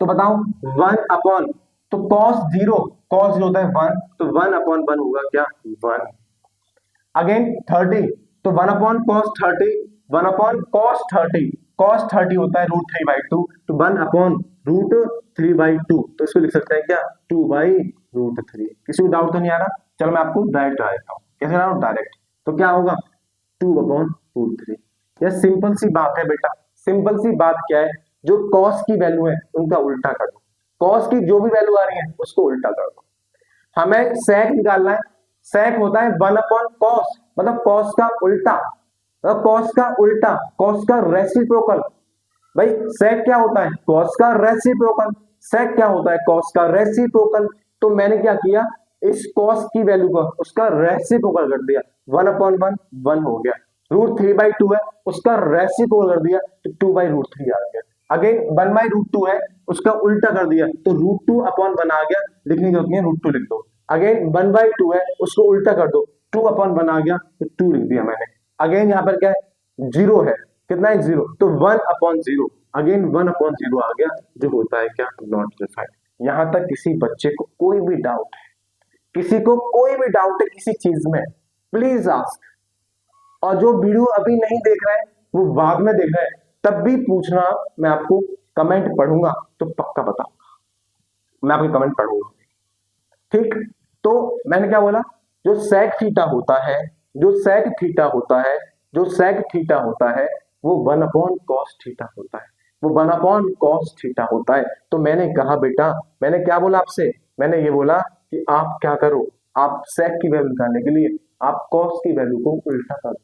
तो बताओ 1 तो cos 0 होता है 1, तो 1/1 होगा क्या? 1। अगेन 30, तो 1/cos 30, 1/cos 30 cos 30 होता है √3/2, तो 1/√3/2, तो इसको लिख सकते हैं क्या 2/√3। किसी को डाउट तो नहीं आ रहा? चलो मैं आपको डायरेक्ट आ देता हूँ, कैसे आ रहा हूँ डायरेक्ट, तो क्या होगा 2/√3। यह सिंपल सी बात है बेटा, सिंपल सी बात क्या है, जो cos की वैल्यू है उनका उल्टा कर दो, cos की जो भी वैल्यू आ रही है उसको उल्टा कर दो। हमें sec निकालना है, sec होता है 1/cos, मतलब cos का उल्टा, मतलब cos का उल्टा, cos का रेसिप्रोकल। भाई sec क्या होता है? cos का रेसिप्रोकल। sec क्या होता है? cos का रेसिप्रोकल। तो मैंने क्या किया, इस cos की वैल्यू को उसका रेसिप्रोकल कर दिया, 1/1 1 हो गया, √3/2 है उसका रेसिप्रोकल कर दिया तो 2/√3 आ गया। अगेन 1/√2 है उसका उल्टा कर दिया तो √2/1 आ गया, लिखने की जरूरत नहीं है, √2 लिख दो। अगेन 1/2 है उसको उल्टा कर दो, 2/1 आ गया तो 2 लिख दिया मैंने। अगेन यहाँ पर क्या है, जीरो है, कितना है 0, तो 1/0, अगेन 1/0 आ गया, जो होता है क्या नॉट डिफाइंड। यहां तक किसी बच्चे को कोई भी डाउट है, किसी को कोई भी डाउट है किसी चीज में, प्लीज आस्क। और जो वीडियो अभी नहीं देख रहे हैं वो बाद में देख रहे हैं, तब भी पूछना, मैं आपको कमेंट पढ़ूंगा तो पक्का बताऊंगा, मैं आपके कमेंट पढ़ूंगा, ठीक। तो मैंने क्या बोला, जो sec थीटा होता है, जो sec थीटा होता है, जो sec थीटा होता है वो 1/cos थीटा होता है, वो 1/cos थीटा होता है। तो मैंने कहा बेटा, मैंने क्या बोला आपसे, मैंने ये बोला कि आप क्या करो, आप sec की वैल्यू निकालने के लिए आप cos की वैल्यू को उल्टा कर दो।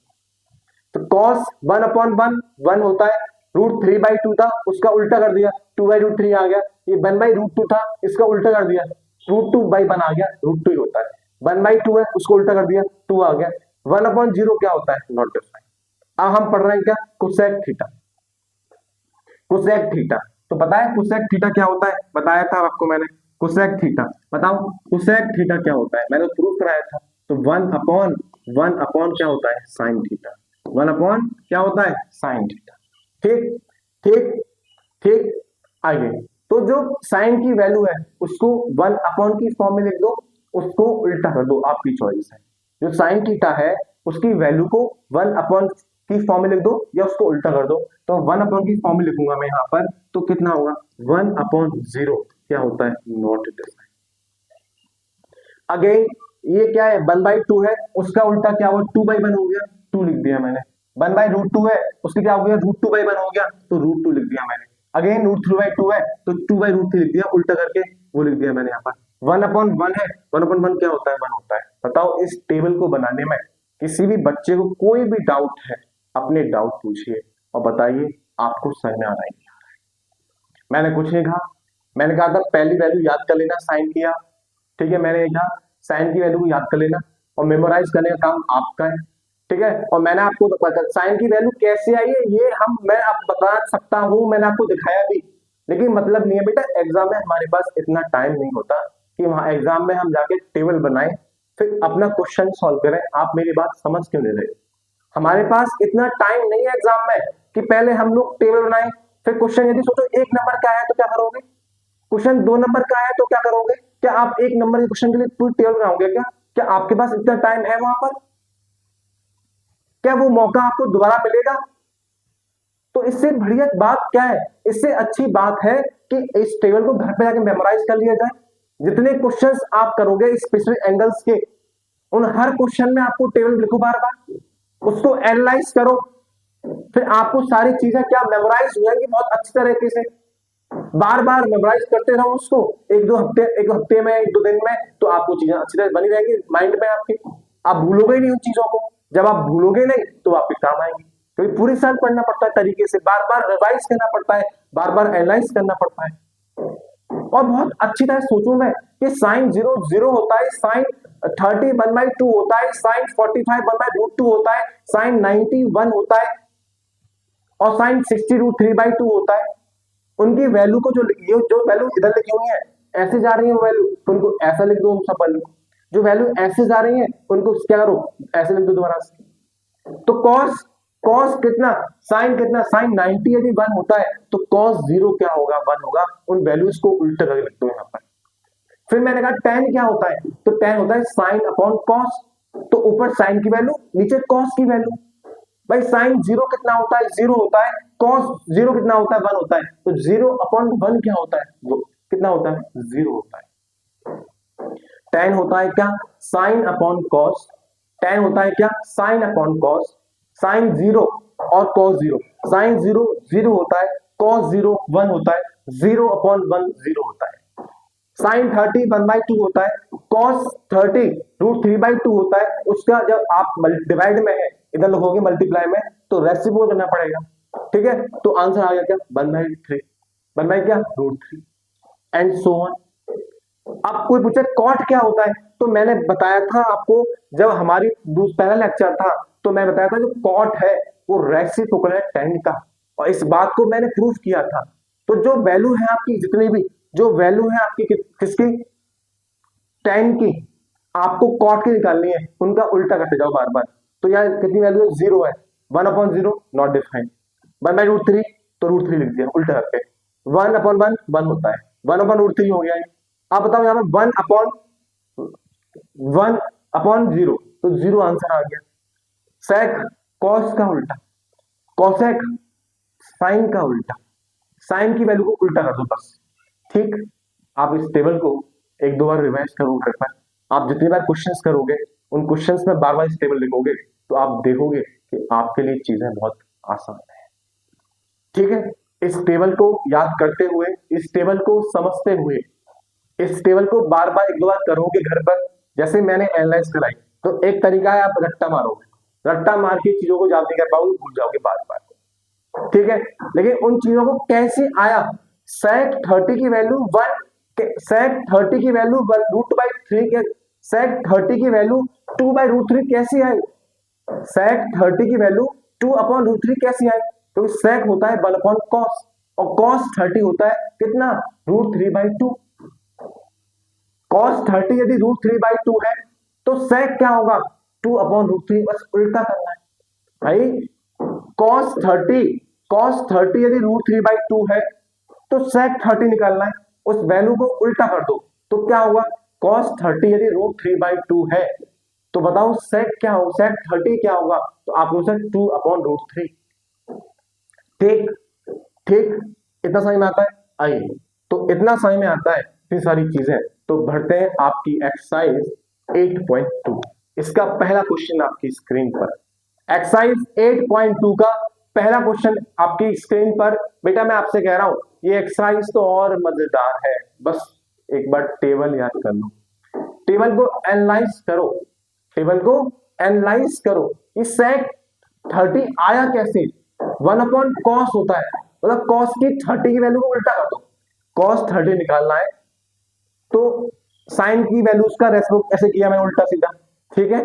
तो cos 1/1 1 होता है, √3/2 था उसका उल्टा कर दिया 2/√3 आ गया, ये 1/√2 था इसका उल्टा कर दिया √2/1 आ गया, √2 ही होता है। 1/2 है उसको उल्टा कर दिया 2 आ गया। 1/0 क्या होता है, नॉट डिफाइंड। अब हम पढ़ रहे हैं क्या, कोसेक थीटा। कोसेक थीटा, तो पता है कोसेक थीटा क्या होता है, बताया था आपको मैंने। कोसेक थीटा बताओ, कोसेक थीटा क्या होता है, मैंने प्रूफ कराया था। तो 1/1 क्या होता है, साइन थीटा। 1 क्या होता है, साइन थीटा। ठीक ठीक ठीक, आगे। तो जो साइन की वैल्यू है उसको 1 की फॉर्म में लिख दो, उसको उल्टा कर दो, आपकी चॉइस है। जो साइन थीटा है उसकी वैल्यू को 1 की फॉर्म में लिख दो या उसको उल्टा कर दो। तो 1 की फॉर्म में लिखूंगा मैं यहाँ पर, तो कितना होगा 1/0 क्या होता है, नॉट डिफाइंड। अगेन ये क्या है, 1/2 है उसका उल्टा क्या हुआ, 2/1 हो गया, 2 लिख दिया मैंने। 1/√2 है उसके क्या हो गया, √2/1 हो गया, तो √2 लिख दिया मैंने। अगेन √3/2 है तो 2/√3 लिख दिया, उल्टा करके वो लिख दिया मैंने यहाँ पर। 1/1 है, 1/1 क्या होता है, 1 होता है। बताओ इस टेबल को बनाने में किसी भी बच्चे को कोई भी डाउट है, अपने डाउट पूछिए और बताइए आपको समझ में आ रहा है। मैंने कुछ नहीं कहा, मैंने कहा था पहली वैल्यू याद कर लेना साइन किया, ठीक है। मैंने कहा साइन की वैल्यू को याद कर लेना और मेमोराइज करने का काम आपका है, ठीक है। और मैंने आपको साइन की वैल्यू कैसे आई है ये मैं आप बता सकता हूं, मैंने आपको दिखाया भी, लेकिन मतलब नहीं है बेटा, एग्जाम में हमारे पास इतना टाइम नहीं होता कि वहां एग्जाम में हम जाके टेबल बनाएं फिर अपना क्वेश्चन सॉल्व करें। आप मेरी बात समझ क्यों नहीं रहे, हमारे पास इतना टाइम नहीं है एग्जाम में कि पहले हम लोग टेबल बनाएं फिर क्वेश्चन, यदि सोचो 1 नंबर का है तो क्या करोगे, क्वेश्चन 2 नंबर का है तो क्या करोगे, क्या आप 1 नंबर के क्वेश्चन के लिए पूरी टेबल बनाओगे क्या? क्या आपके पास इतना टाइम है वहां पर? क्या वो मौका आपको दोबारा मिलेगा? तो इससे बढ़िया बात क्या है, इससे अच्छी बात है कि इस टेबल को घर पे जाके मेमोराइज कर लिया जाए। जितने क्वेश्चंस आप करोगे स्पेसिफिक एंगल्स के, उन हर क्वेश्चन में आपको टेबल लिखो बार बार, उसको एनालाइज करो, फिर आपको सारी चीजें क्या मेमोराइज हो जाएंगी बहुत अच्छी तरीके से। बार बार मेमोराइज करते रहो उसको, एक हफ्ते में 1-2 दिन में, तो आपको चीजें अच्छी तरह बनी रहेंगी माइंड में आपके, आप भूलोगे नहीं उन चीजों को। जब आप भूलोगे नहीं तो आपके काम आएंगे, क्योंकि पूरी साल पढ़ना पड़ता है तरीके से, बार बार रिवाइज करना पड़ता है, बार बार एनालाइज करना पड़ता है। और बहुत अच्छी तरह सोचूं मैं कि साइन 0 0 होता है, साइन 30 1/2 होता है, साइन 45 1/√2 होता है, साइन 90 1 होता है और साइन 60 √3/2 होता है। उनकी वैल्यू को जो वैल्यू इधर लिखी हुई है ऐसे जा रही है वैल्यू, उनको ऐसा लिख दो सब वैल्यू, जो वैल्यू ऐसे जा रही है उनको क्या करो, ऐसे लिख दो दोबारा से। तो कॉस कितना, साइन कितना, साइन 90 यदि 1 होता है तो कॉस 0 क्या होगा, 1 होगा। उन वैल्यूज को उल्टा करके लिख दो यहाँ पर। फिर मैंने कहा tan क्या होता है, तो tan होता है साइन अपॉन कॉस, तो ऊपर साइन की वैल्यू नीचे कॉस की वैल्यू। भाई साइन जीरो कितना होता है, जीरो होता है। कॉस जीरो कितना होता है, वन होता है। तो जीरो अपॉन वन क्या होता है, वो कितना होता है, जीरो होता है। टेन होता है क्या, साइन अपॉन कॉस। टेन होता है क्या, sine upon cos. Sine zero और cos zero, sine zero zero होता है, कॉस जीरो वन होता है, जीरो अपॉन वन जीरो होता है। साइन 30 1/2 होता है, कॉस 30 √3/2 होता है। उसका जब आप डिवाइड में है, इधर लिखोगे मल्टीप्लाई में, तो रेसिप्रोकल करना पड़ेगा। ठीक है, तो आंसर आ गया क्या, 1/3, 1 बाई क्या, √3 एंड सो ऑन। अब कोई पूछे कॉट क्या होता है, तो मैंने बताया था आपको जब हमारी पहला लेक्चर था, तो मैं बताया था जो कॉट है वो रेसिप्रोकल है tan का, और इस बात को मैंने प्रूफ किया था। तो जो वैल्यू है आपकी, जितनी भी जो वैल्यू है आपकी किसकी, tan की, आपको कॉट की निकालनी है, उनका उल्टा करते जाओ बार बार। तो यार कितनी वैल्यू है, जीरो है, 1/0 नॉट डिफाइंड, 1/√3 तो √3 लिख दिया उल्टा करके, 1/1 1 होता है, 1/√3 हो गया है। आप बताओ यहाँ पे 1/1/0 तो जीरो आंसर आ गया। सेक कॉस का उल्टा, कॉसेक साइन का उल्टा, साइन की वैल्यू को उल्टा कर दो बस। ठीक, आप इस टेबल को एक दो बार रिवाइज करो घर पर। आप जितनी बार क्वेश्चंस करोगे, उन क्वेश्चंस में बार बार इस टेबल लिखोगे, तो आप देखोगे कि आपके लिए चीजें बहुत आसान है। ठीक है, इस टेबल को याद करते हुए, इस टेबल को समझते हुए, इस टेबल को बार बार एक दो बार करोगे घर पर, जैसे मैंने एनालाइज कराई। तो एक तरीका है, आप रट्टा मारोगे, रट्टा मार के चीजों को याद नहीं कर पाओगे, भूल जाओगे बार बार। ठीक है, लेकिन उन चीजों को कैसे आया, सेक 30 की वैल्यू 1, सेक 30 की वैल्यू √3 के, सेक 30 की वैल्यू 2/√3 कैसे आई, सेक 30 की वैल्यू 2/√3 कैसे आई, तो सेक होता है 1/cos, और cos 30 होता है कितना, √3/2। cos 30 यदि √3/2 है, तो सेक क्या होगा, 2/√3, बस उल्टा करना है भाई। cos 30 यदि √3/2 है, तो सेक 30 निकालना है, उस वैल्यू को उल्टा कर दो, तो क्या होगा, cos 30 यदि √3/2 है, तो बताओ सेक क्या हो, सेक 30 क्या होगा, तो आप लोग 2/√3। ठीक ठीक, इतना समझ में आता है, आइए तो इतना समझ में आता है इतनी सारी चीजें, तो बढ़ते हैं आपकी एक्सरसाइज 8.2। इसका पहला क्वेश्चन आपकी स्क्रीन पर, एक्सरसाइज 8.2 का पहला क्वेश्चन आपकी स्क्रीन पर। बेटा मैं आपसे कह रहा हूं, ये एक्सरसाइज तो और मजेदार है, बस एक बार टेबल याद कर लो, टेबल को एनालाइज करो, टेबल को एनालाइज करो। इस सेक 30 आया कैसे, 1/cos होता है, मतलब cos की 30 की वैल्यू को उल्टा कर दो, cos 30 निकालना है, तो साइन की वैल्यू उसका रेसिप्रोकल ऐसे किया मैंने उल्टा सीधा। ठीक है,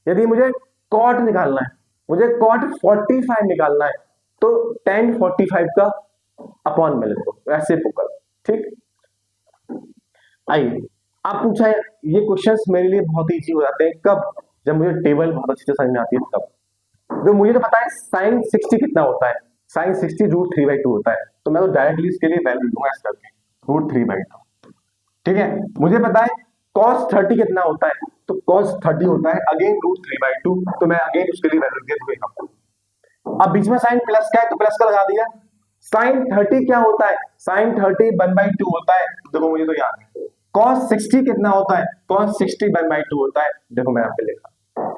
यदि मुझे cot निकालना है, मुझे cot 45 निकालना है, तो tan 45 का अपॉन में लिख दो रेसिप्रोकल। ठीक, आइए आप पूछा है, ये क्वेश्चंस मेरे लिए बहुत ही इजी हो जाते हैं कब, जब मुझे टेबल बहुत अच्छे से समझ में आती है तब। जो मुझे तो पता है साइन 60 कितना होता है, साइन 60 √3/2 होता है, तो मैं तो डायरेक्टली इसके लिए वैल्यू लूंगा इस करके √3/2। ठीक है, मुझे पता है cos 30 कितना होता है, तो cos 30 होता है अगेन √3/2, तो मैं अगेन उसके लिए वैल्यू दे दूंगा। अब बीच में साइन प्लस का है, तो प्लस का लगा दिया। साइन 30 क्या होता है, साइन 30 1/2 होता है, देखो मुझे तो याद है। cos 60 कितना होता है, cos 60 1/2 होता है, देखो मैं यहाँ पे लिखा।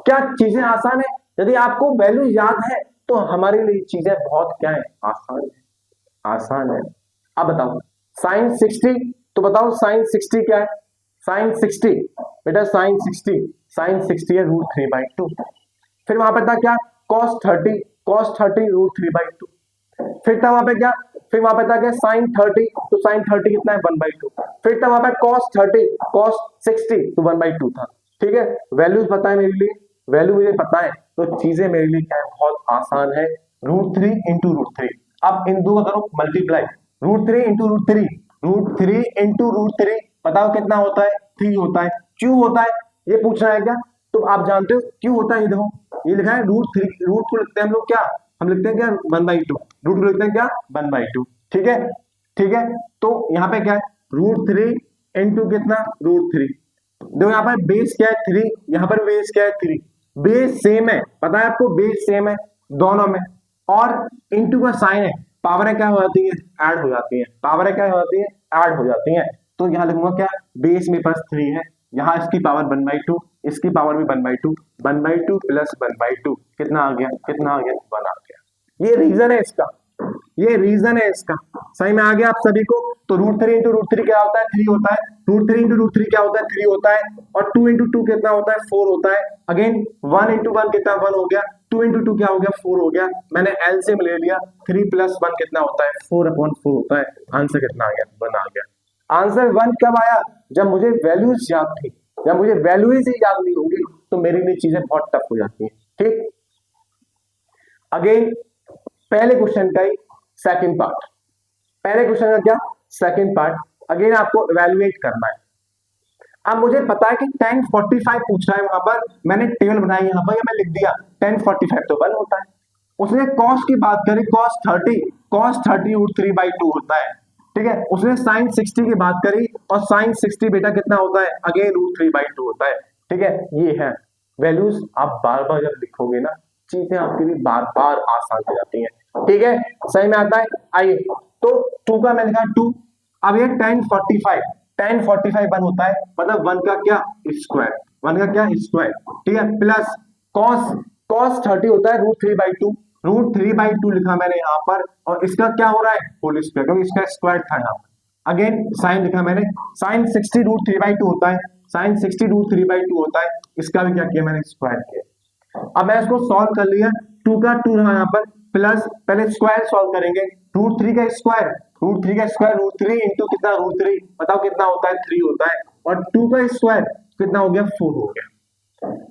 क्या चीजें आसान है, यदि आपको वैल्यू याद है तो हमारे लिए चीजें बहुत क्या है, आसान है, आसान है। अब बताओ साइन 60, तो बताओ साइन 60 क्या है, साइन 60 बेटा साइन 60 है √3/2। फिर वहां पर था क्या, cos 30 √3/2। फिर था वहां पे क्या, फिर वहां पे था क्या साइन 30, तो साइन 30 कितना है 1/2। फिर था वहां पे cos 30 cos 60 तो 1/2 था। ठीक है, वैल्यूज पता है मेरे लिए, वैल्यू मुझे पता है, तो चीजें मेरे लिए क्या है, बहुत आसान है। √3 इंटू √3, अब इन दो का करो मल्टीप्लाई, √3 इंटू √3, √3 इंटू √3, बताओ कितना होता है, 3 होता है। क्यों होता है ये पूछ रहा है क्या, तो आप जानते हो क्यों होता है, ये देखो ये लिखा है √3, रूट को लिखते हैं हम लोग क्या, हम लिखते हैं क्या 1/2, रूट को लिखते हैं क्या 1/2। ठीक है, ठीक है, तो यहाँ पे क्या है √3 इंटू कितना √3, देखो यहाँ पर बेस क्या है 3, यहाँ पर बेस क्या है 3, बेस सेम है, पता है आपको बेस सेम है, दोनों में, और इंटू का साइन है, पावर क्या हो जाती है, ऐड हो जाती है, पावर क्या हो जाती है, ऐड हो जाती है। तो यहाँ लिखूंगा क्या, बेस मेरे पास 3 है, यहाँ इसकी पावर 1/2, इसकी पावर भी 1/2, 1/2 प्लस 1/2 कितना आ गया, कितना आ गया, 1 आ गया। ये रीजन है इसका, ये रीजन है इसका। सही में आ गया आप सभी को। तो √3 इंटू √3 क्या होता है, 3 होता है। √3 इंटू √3 क्या होता है, 3 होता है। और 2 इंटू 2 कितना होता है, 4 होता है। अगेन 1 इंटू 1 कितना, 1 हो गया। 2 इंटू 2 क्या हो गया, 4 हो गया। मैंने एलसीएम ले लिया, 3 प्लस 1 कितना होता है, 4/4 होता है। आंसर कितना आ गया, 1 आ गया। आंसर 1 कब आया, जब मुझे वैल्यूज याद थी। जब मुझे वैल्यूज ही याद नहीं होगी तो मेरे लिए चीजें बहुत टफ हो जाती है। ठीक, अगेन पहले क्वेश्चन का ही सेकंड पार्ट, पहले क्वेश्चन का क्या, सेकंड पार्ट। अगेन आपको इवैल्यूएट करना है। अब मुझे पता है कि 1045 पूछ रहा है, वहां पर मैंने टेबल बनाई, यहां पर मैं लिख दिया 1045 तो 1 होता है। उसने कॉस की बात करी, cos 30 √3/2 होता है। ठीक है, उसने sin 60 की बात करी, और sin 60 बेटा कितना होता है, अगेन √3/2 होता है। ठीक है, ये है वैल्यूज। आप बार बार जब लिखोगे ना, चीजें आपके लिए बार बार आसान हो जाती हैं। ठीक है, सही में आता है। आइए, तो 2 का मैं लिखा 2। अब ये 1045 1 होता है, मतलब 1 का क्या, स्क्वायर, 1 का क्या, स्क्वायर। ठीक है, प्लस cos 30 होता है √3/2, √3/2 लिखा मैंने यहाँ पर, और इसका क्या हो रहा है, होल स्क्वायर, क्योंकि इसका स्क्वायर था यहाँ पर। अगेन साइन लिखा मैंने, sin 60 √3/2 होता है, sin 60 √3/2 होता है। इसका भी क्या किया मैंने, स्क्वायर किया। अब मैं इसको सॉल्व कर लिया, 2 का 2 रहा यहाँ पर, प्लस पहले स्क्वायर सॉल्व करेंगे, √3 का स्क्वायर, √3 का स्क्वायर, √3 इंटू कितना, √3, बताओ कितना होता है, 3 होता है। और 2 का स्क्वायर कितना हो गया, 4 हो गया।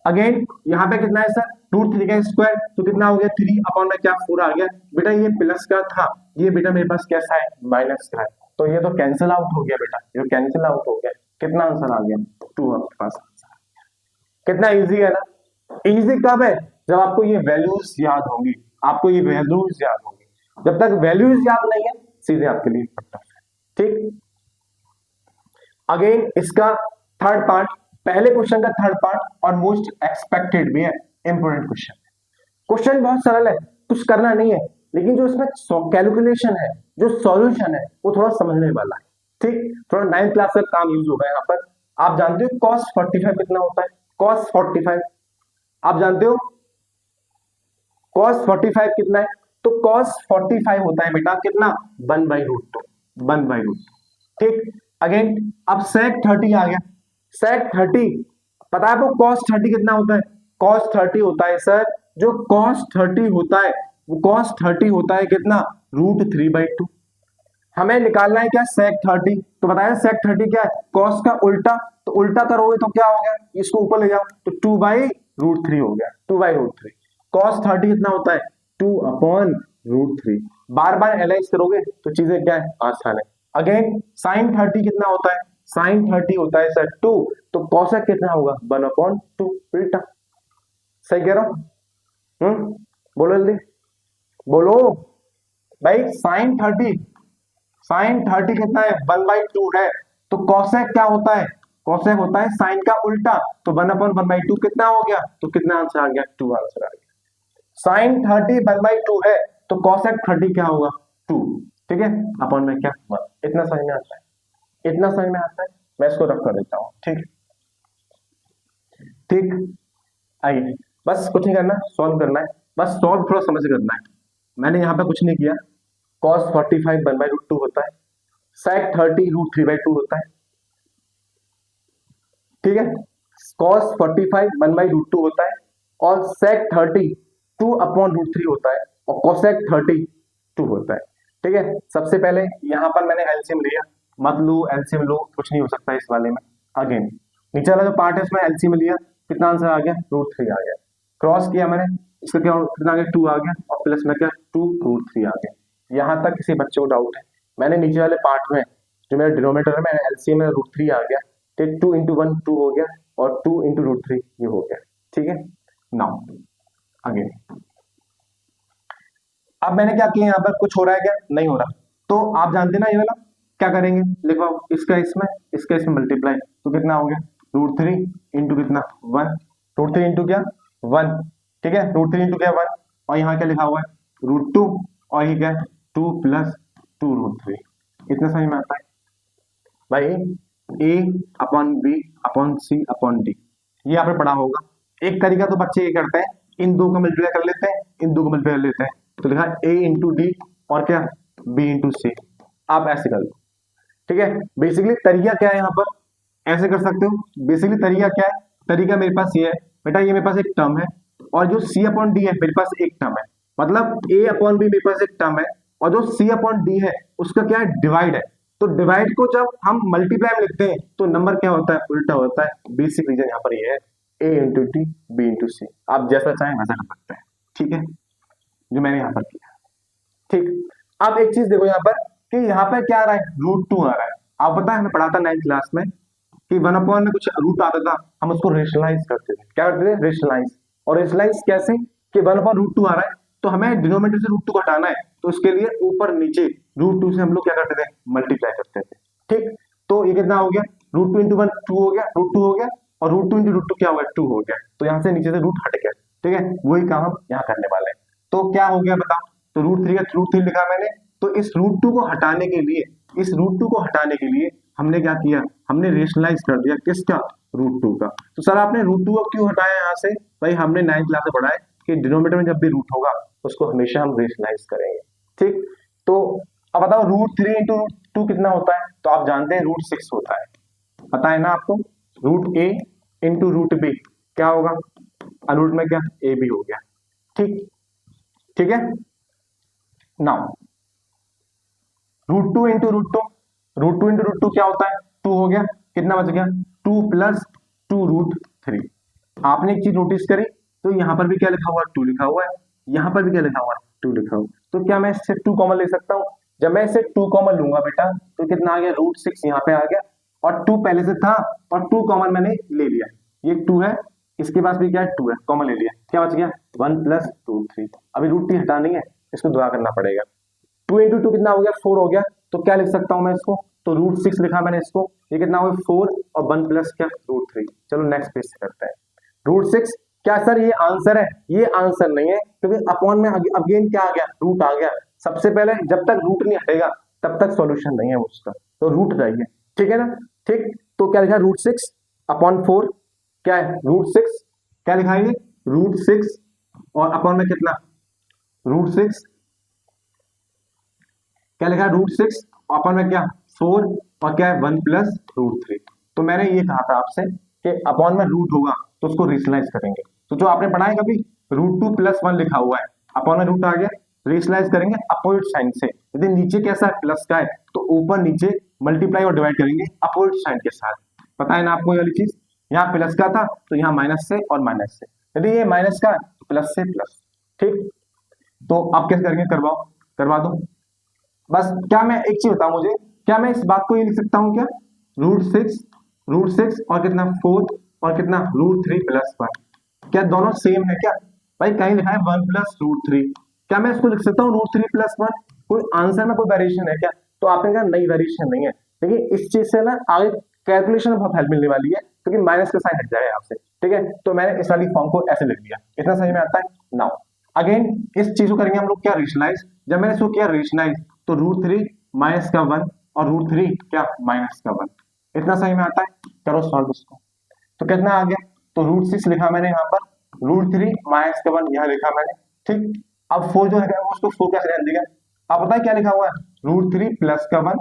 अगेन यहाँ पे कितना है सर, √3 का स्क्वायर, तो कितना हो गया, 3 में क्या, 4 आ गया। बेटा ये प्लस का था, ये बेटा मेरे पास कैसा है, माइनस का है, तो ये तो कैंसिल आउट हो गया बेटा, ये कैंसिल आउट हो गया। कितना आंसर आ गया, 2 आपके पास आंसर। कितना इजी है ना। इजी कब है, जब आपको ये वैल्यूज याद होंगी, आपको ये वैल्यूज याद होंगी। जब तक वैल्यूज याद नहीं है, सीधे आपके लिए टफ है। ठीक, अगेन इसका थर्ड पार्ट, पहले क्वेश्चन का थर्ड पार्ट, और मोस्ट एक्सपेक्टेड भी है, इंपोर्टेंट क्वेश्चन। क्वेश्चन बहुत सरल है, कुछ करना नहीं है, लेकिन जो इसमें कैलकुलेशन है, जो सॉल्यूशन है, वो थोड़ा समझने वाला है। ठीक, थोड़ा 9th क्लास का काम यूज होगा यहाँ पर। आप जानते हो cos 45 कितना होता है, cos 45 आप जानते हो, cos 45 कितना है, तो cos 45 होता है बेटा कितना, 1/√2, 1/√2। ठीक, अगेन अब sec 30 आ गया, sec 30 पता है आपको, cos 30 कितना होता है, cos 30 होता है सर, जो cos 30 होता है, वो cos 30 होता है कितना, √3/2। हमें निकालना है क्या, sec 30, तो बताया sec 30 क्या है, cos का उल्टा, तो उल्टा करोगे तो क्या हो गया, इसको ऊपर ले जाओ, तो 2/√3 हो गया, 2/√3। cos 30 कितना होता है, 2/√3। बार बार एनालाइज करोगे तो चीजें क्या है, आसान है। अगेन sin 30 कितना होता है, sin 30 होता है सर 2, तो cosec कितना होगा, 1/2 उल्टा। सही कह रहा हूं, बोलो जल्दी बोलो भाई। sin 30 कितना है, 1/2 है, तो cosec क्या होता है, cosec होता है sin का उल्टा, तो 1/1/2 कितना हो गया, तो कितना आंसर आ गया, 2 आंसर आ गया। sin 30 1/2 है, तो cosec 30 क्या होगा, 2। ठीक है, अपन में क्या, 1। इतना समझ में आता है, इतना समझ में आता है। मैं इसको रख कर देता हूं। ठीक ठीक, आइए, बस कुछ नहीं करना, सॉल्व करना है, बस सॉल्व थोड़ा समझ करना है। मैंने यहाँ पे कुछ नहीं किया, cos 45 1/√2 होता है, sec 30 √3/2 होता है। ठीक है, cos 45 1/√2 होता है, और sec 30 2/√3 होता है, और cosec 30 2 होता है। ठीक है, सबसे पहले यहाँ पर मैंने एलसीएम लिया, मत लो एलसीएम लो, कुछ नहीं हो सकता इस वाले में। अगेन नीचे वाला जो पार्ट है इसमें एलसीएम लिया, कितना आंसर आ गया, √3 आ गया। क्रॉस किया मैंने, इसका क्या कितना आ गया, 2 आ गया, और प्लस में क्या 2 √3 आ गया। यहाँ तक किसी बच्चे को डाउट है, मैंने नीचे वाले पार्ट में जो मेरा डिनोमिनेटर है, मैंने एलसीएम में √3 आ गया, ठीक, 2 × 1 2 हो गया, और 2 × √3 ये हो गया। ठीक है, नाउ अगेन अब मैंने क्या किया, यहाँ पर कुछ हो रहा है क्या, नहीं हो रहा, तो आप जानते ना ये वाला क्या करेंगे, लिखवाओ इसका इसमें मल्टीप्लाई, तो कितना हो गया, √3 इंटू कितना 1, √3 इंटू क्या 1। ठीक है, √3 इंटू क्या 1, और यहाँ क्या लिखा हुआ है √2 और ये क्या है 2 + 2 √3। इतना समझ में आता है भाई। A/B/C/D ये आपने पढ़ा होगा। एक तरीका तो बच्चे ये करते हैं इन दो का मल्टीप्लाई कर लेते हैं, इन दो का मल्टीप्लाई कर लेते हैं, तो लिखा A × D और क्या B × C। आप ऐसे कर लो, ठीक है। बेसिकली तरीका क्या है यहाँ पर, ऐसे कर सकते हो। बेसिकली तरीका क्या है, तरीका मेरे पास ये है बेटा, ये मेरे पास एक टर्म है और जो C/D है मेरे पास एक टर्म है, मतलब A/B मेरे पास एक टर्म है और जो C/D है उसका क्या है डिवाइड है। तो डिवाइड को जब हम मल्टीप्लाई में लिखते हैं तो नंबर क्या होता है उल्टा होता है। बेसिक रीजन यहाँ पर ये है A × D B × C। आप जैसा चाहें वैसा कर सकते हैं, ठीक है, जो मैंने यहाँ पर किया। ठीक, अब एक चीज देखो यहाँ पर कि यहाँ पर क्या आ रहा है √2 आ रहा है। आप पता है हमें पढ़ा था 9th क्लास में कि 1/, में कुछ रूट आता था, हम उसको रेशनलाइज करते थे। क्या करते थे रेशनलाइज। और रेशनलाइज कैसे कि 1/√2 आ रहा है तो हमें डिनोमिनेटर से √2 को हटाना है, तो उसके लिए ऊपर नीचे √2 से हम लोग क्या करते थे मल्टीप्लाई करते थे। ठीक, तो ये कितना हो गया √2 × 1 2 हो गया, √2 हो गया और √2 × √2 क्या हो गया 2 हो गया। तो यहाँ से नीचे से रूट हट गया, ठीक है, वही काम हम यहाँ करने वाले हैं। तो क्या हो गया बताओ, तो √3 का √3 लिखा मैंने। तो इस √2 को हटाने के लिए, इस √2 को हटाने के लिए हमने क्या किया, हमने रेशनलाइज कर दिया किसका √2 का। तो सर आपने √2 को क्यों हटाया यहाँ से, भाई हमने 9th क्लास में पढ़ा है कि डिनोमिनेटर में जब भी रूट होगा उसको हमेशा हम रेशनलाइज करेंगे। ठीक, तो अब बताओ √3 × √2 कितना होता है, तो आप जानते हैं √6 होता है, पता है ना आपको। √A × √B क्या होगा, रूट में क्या AB हो गया। ठीक, ठीक है। नाउ √2 × √2, √2 × √2 क्या होता है 2 हो गया, कितना बच गया 2 + 2√3। आपने एक चीज नोटिस करी, तो यहाँ पर भी क्या लिखा हुआ है 2 लिखा हुआ है, यहाँ पर भी क्या लिखा हुआ है 2 लिखा हुआ है। तो क्या मैं इससे 2 कॉमन ले सकता हूँ, जब मैं इससे 2 कॉमन लूंगा बेटा तो कितना आ गया √6 यहाँ पे आ गया और 2 पहले से था और 2 कॉमन मैंने ले लिया, ये 2 है, इसके पास भी क्या है 2 है, कॉमन ले लिया, क्या बच गया 1 + √3। अभी √3 हटानी है, इसको दुआ करना पड़ेगा। 2 × 2 कितना हो गया 4 हो गया, तो क्या लिख सकता हूं मैं इसको, तो √6 लिखा मैंने इसको, ये कितना हो गया 4 और 1 + क्या √3। चलो नेक्स्ट पेज से करते हैं। √6 क्या सर ये आंसर है, ये आंसर नहीं है, क्योंकि अपॉन में अगेन क्या आ गया रूट आ गया। सबसे पहले जब तक रूट नहीं हटेगा तब तक सॉल्यूशन नहीं है उसका, तो रूट चाहिए, ठीक है ना। ठीक, तो क्या लिखा √6/4 क्या है √6, क्या लिखा है √6 और अपॉन में कितना √6, क्या लिखा है √6 अपन में क्या 4 और क्या है 1 + √3। तो मैंने ये कहा था आपसे कि अपॉन में रूट होगा तो उसको रेशनलाइज करेंगे। तो जो आपने पढ़ा है कभी √2 + 1 लिखा हुआ है, अपॉन में रूट आ गया, रेशनलाइज करेंगे अपोजिट साइन से। यदि नीचे कैसा है प्लस का है तो ऊपर नीचे मल्टीप्लाई और डिवाइड करेंगे अपोजिट साइन के साथ। पता है ना आपको ये वाली चीज, यहाँ प्लस का था तो यहाँ माइनस से और माइनस से, यदि ये माइनस का तो प्लस से प्लस। ठीक, तो आप कैसे करेंगे, करवाओ, करवा दो बस। क्या मैं एक चीज बताऊं मुझे, क्या मैं इस बात को ये लिख सकता हूँ क्या √6 और कितना 4 और कितना √3 + 1, क्या दोनों सेम है क्या, भाई कहीं लिखा है 1 + √3, क्या मैं इसको लिख सकता हूँ √3 + 1, कोई आंसर में कोई वेरिएशन है क्या, तो आपने कहा नई वेरिएशन नहीं है। लेकिन इस चीज से ना आगे कैलकुलेशन में बहुत हेल्प मिलने वाली है, क्योंकि माइनस का साइन हट जाएगा आपसे, ठीक है। तो मैंने इस वाली फॉर्म को ऐसे लिख दिया, इतना समझ में आता है। नाउ अगेन इस चीज को करेंगे हम लोग क्या रेशनलाइज। जब मैंने इसको किया रेशनलाइज तो √3 - 1 और √3 क्या -1, इतना सही में आता है। करो सॉल्व उसको, तो कितना आ गया, तो √6 लिखा मैंने यहाँ पर, √3 - 1 यहाँ लिखा मैंने। ठीक, अब 4 जो है उसको 4 कैसे रहने देगा, आप पता है क्या लिखा हुआ है √3 + 1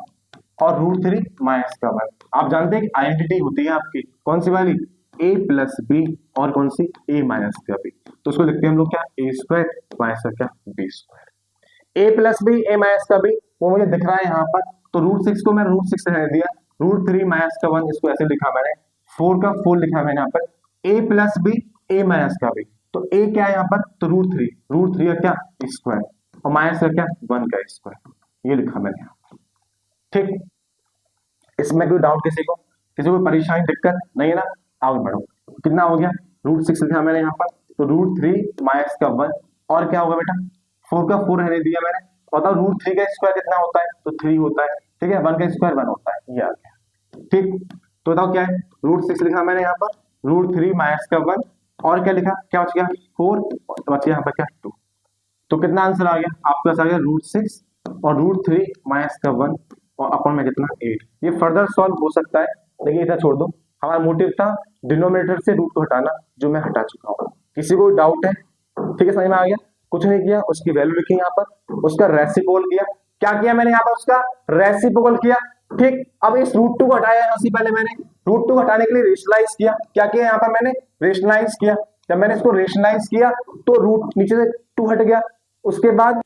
और √3 - 1। आप जानते हैं कि आइडेंटिटी होती है आपकी कौन सी वाली a + b और कौन सी a - b, तो उसको लिखते हैं हम लोग क्या a² - क्या b²। a + b a - b वो मुझे दिख रहा है यहाँ पर, तो √6 को मैंने √6 रहने दिया, √3 - 1 इसको ऐसे लिखा मैंने, 4 का 4 लिखा मैंने यहाँ पर, a + b a - b, तो a क्या है यहाँ पर तो √3 का क्या स्क्वायर और माइनस का क्या 1 का स्क्वायर, ये लिखा मैंने यहाँ पर। ठीक, इसमें कोई डाउट किसी को, किसी को परेशानी दिक्कत नहीं है ना, आगे बढ़ो। कितना हो गया √6 लिखा मैंने यहाँ पर, तो √3 - 1 और क्या होगा बेटा 4 का 4 रहने दिया मैंने, बताओ √3 का स्क्वायर कितना होता है तो 3 होता है, ठीक है, 1 का स्क्वायर 1 होता है, ये आ गया। ठीक, तो बताओ क्या है √6 लिखा मैंने यहाँ पर, √3 - 1 और क्या लिखा, क्या बच गया 4 बच गया यहाँ पर क्या 2। तो कितना आंसर आ गया आपके पास? आ गया √6 और √3 माइनस का 1 और अपन में कितना 8। ये फर्दर सॉल्व हो सकता है, लेकिन इतना छोड़ दो। हमारा मोटिव था डिनोमिनेटर से रूट को हटाना, जो मैं हटा चुका हूँ। किसी को डाउट है? ठीक है, समझ में आ गया? कुछ नहीं किया, उसकी वैल्यू लिखी यहाँ पर, उसका रेसिप्रोकल किया। क्या किया मैंने यहाँ पर? उसका रेसिप्रोकल किया। ठीक, अब इस √2 को हटाया यहाँ से, पहले मैंने √2 को हटाने के लिए रेशनलाइज किया। क्या किया यहाँ पर मैंने? रेशनलाइज किया। जब मैंने इसको रेशनलाइज किया तो रूट नीचे से 2 हट गया। उसके बाद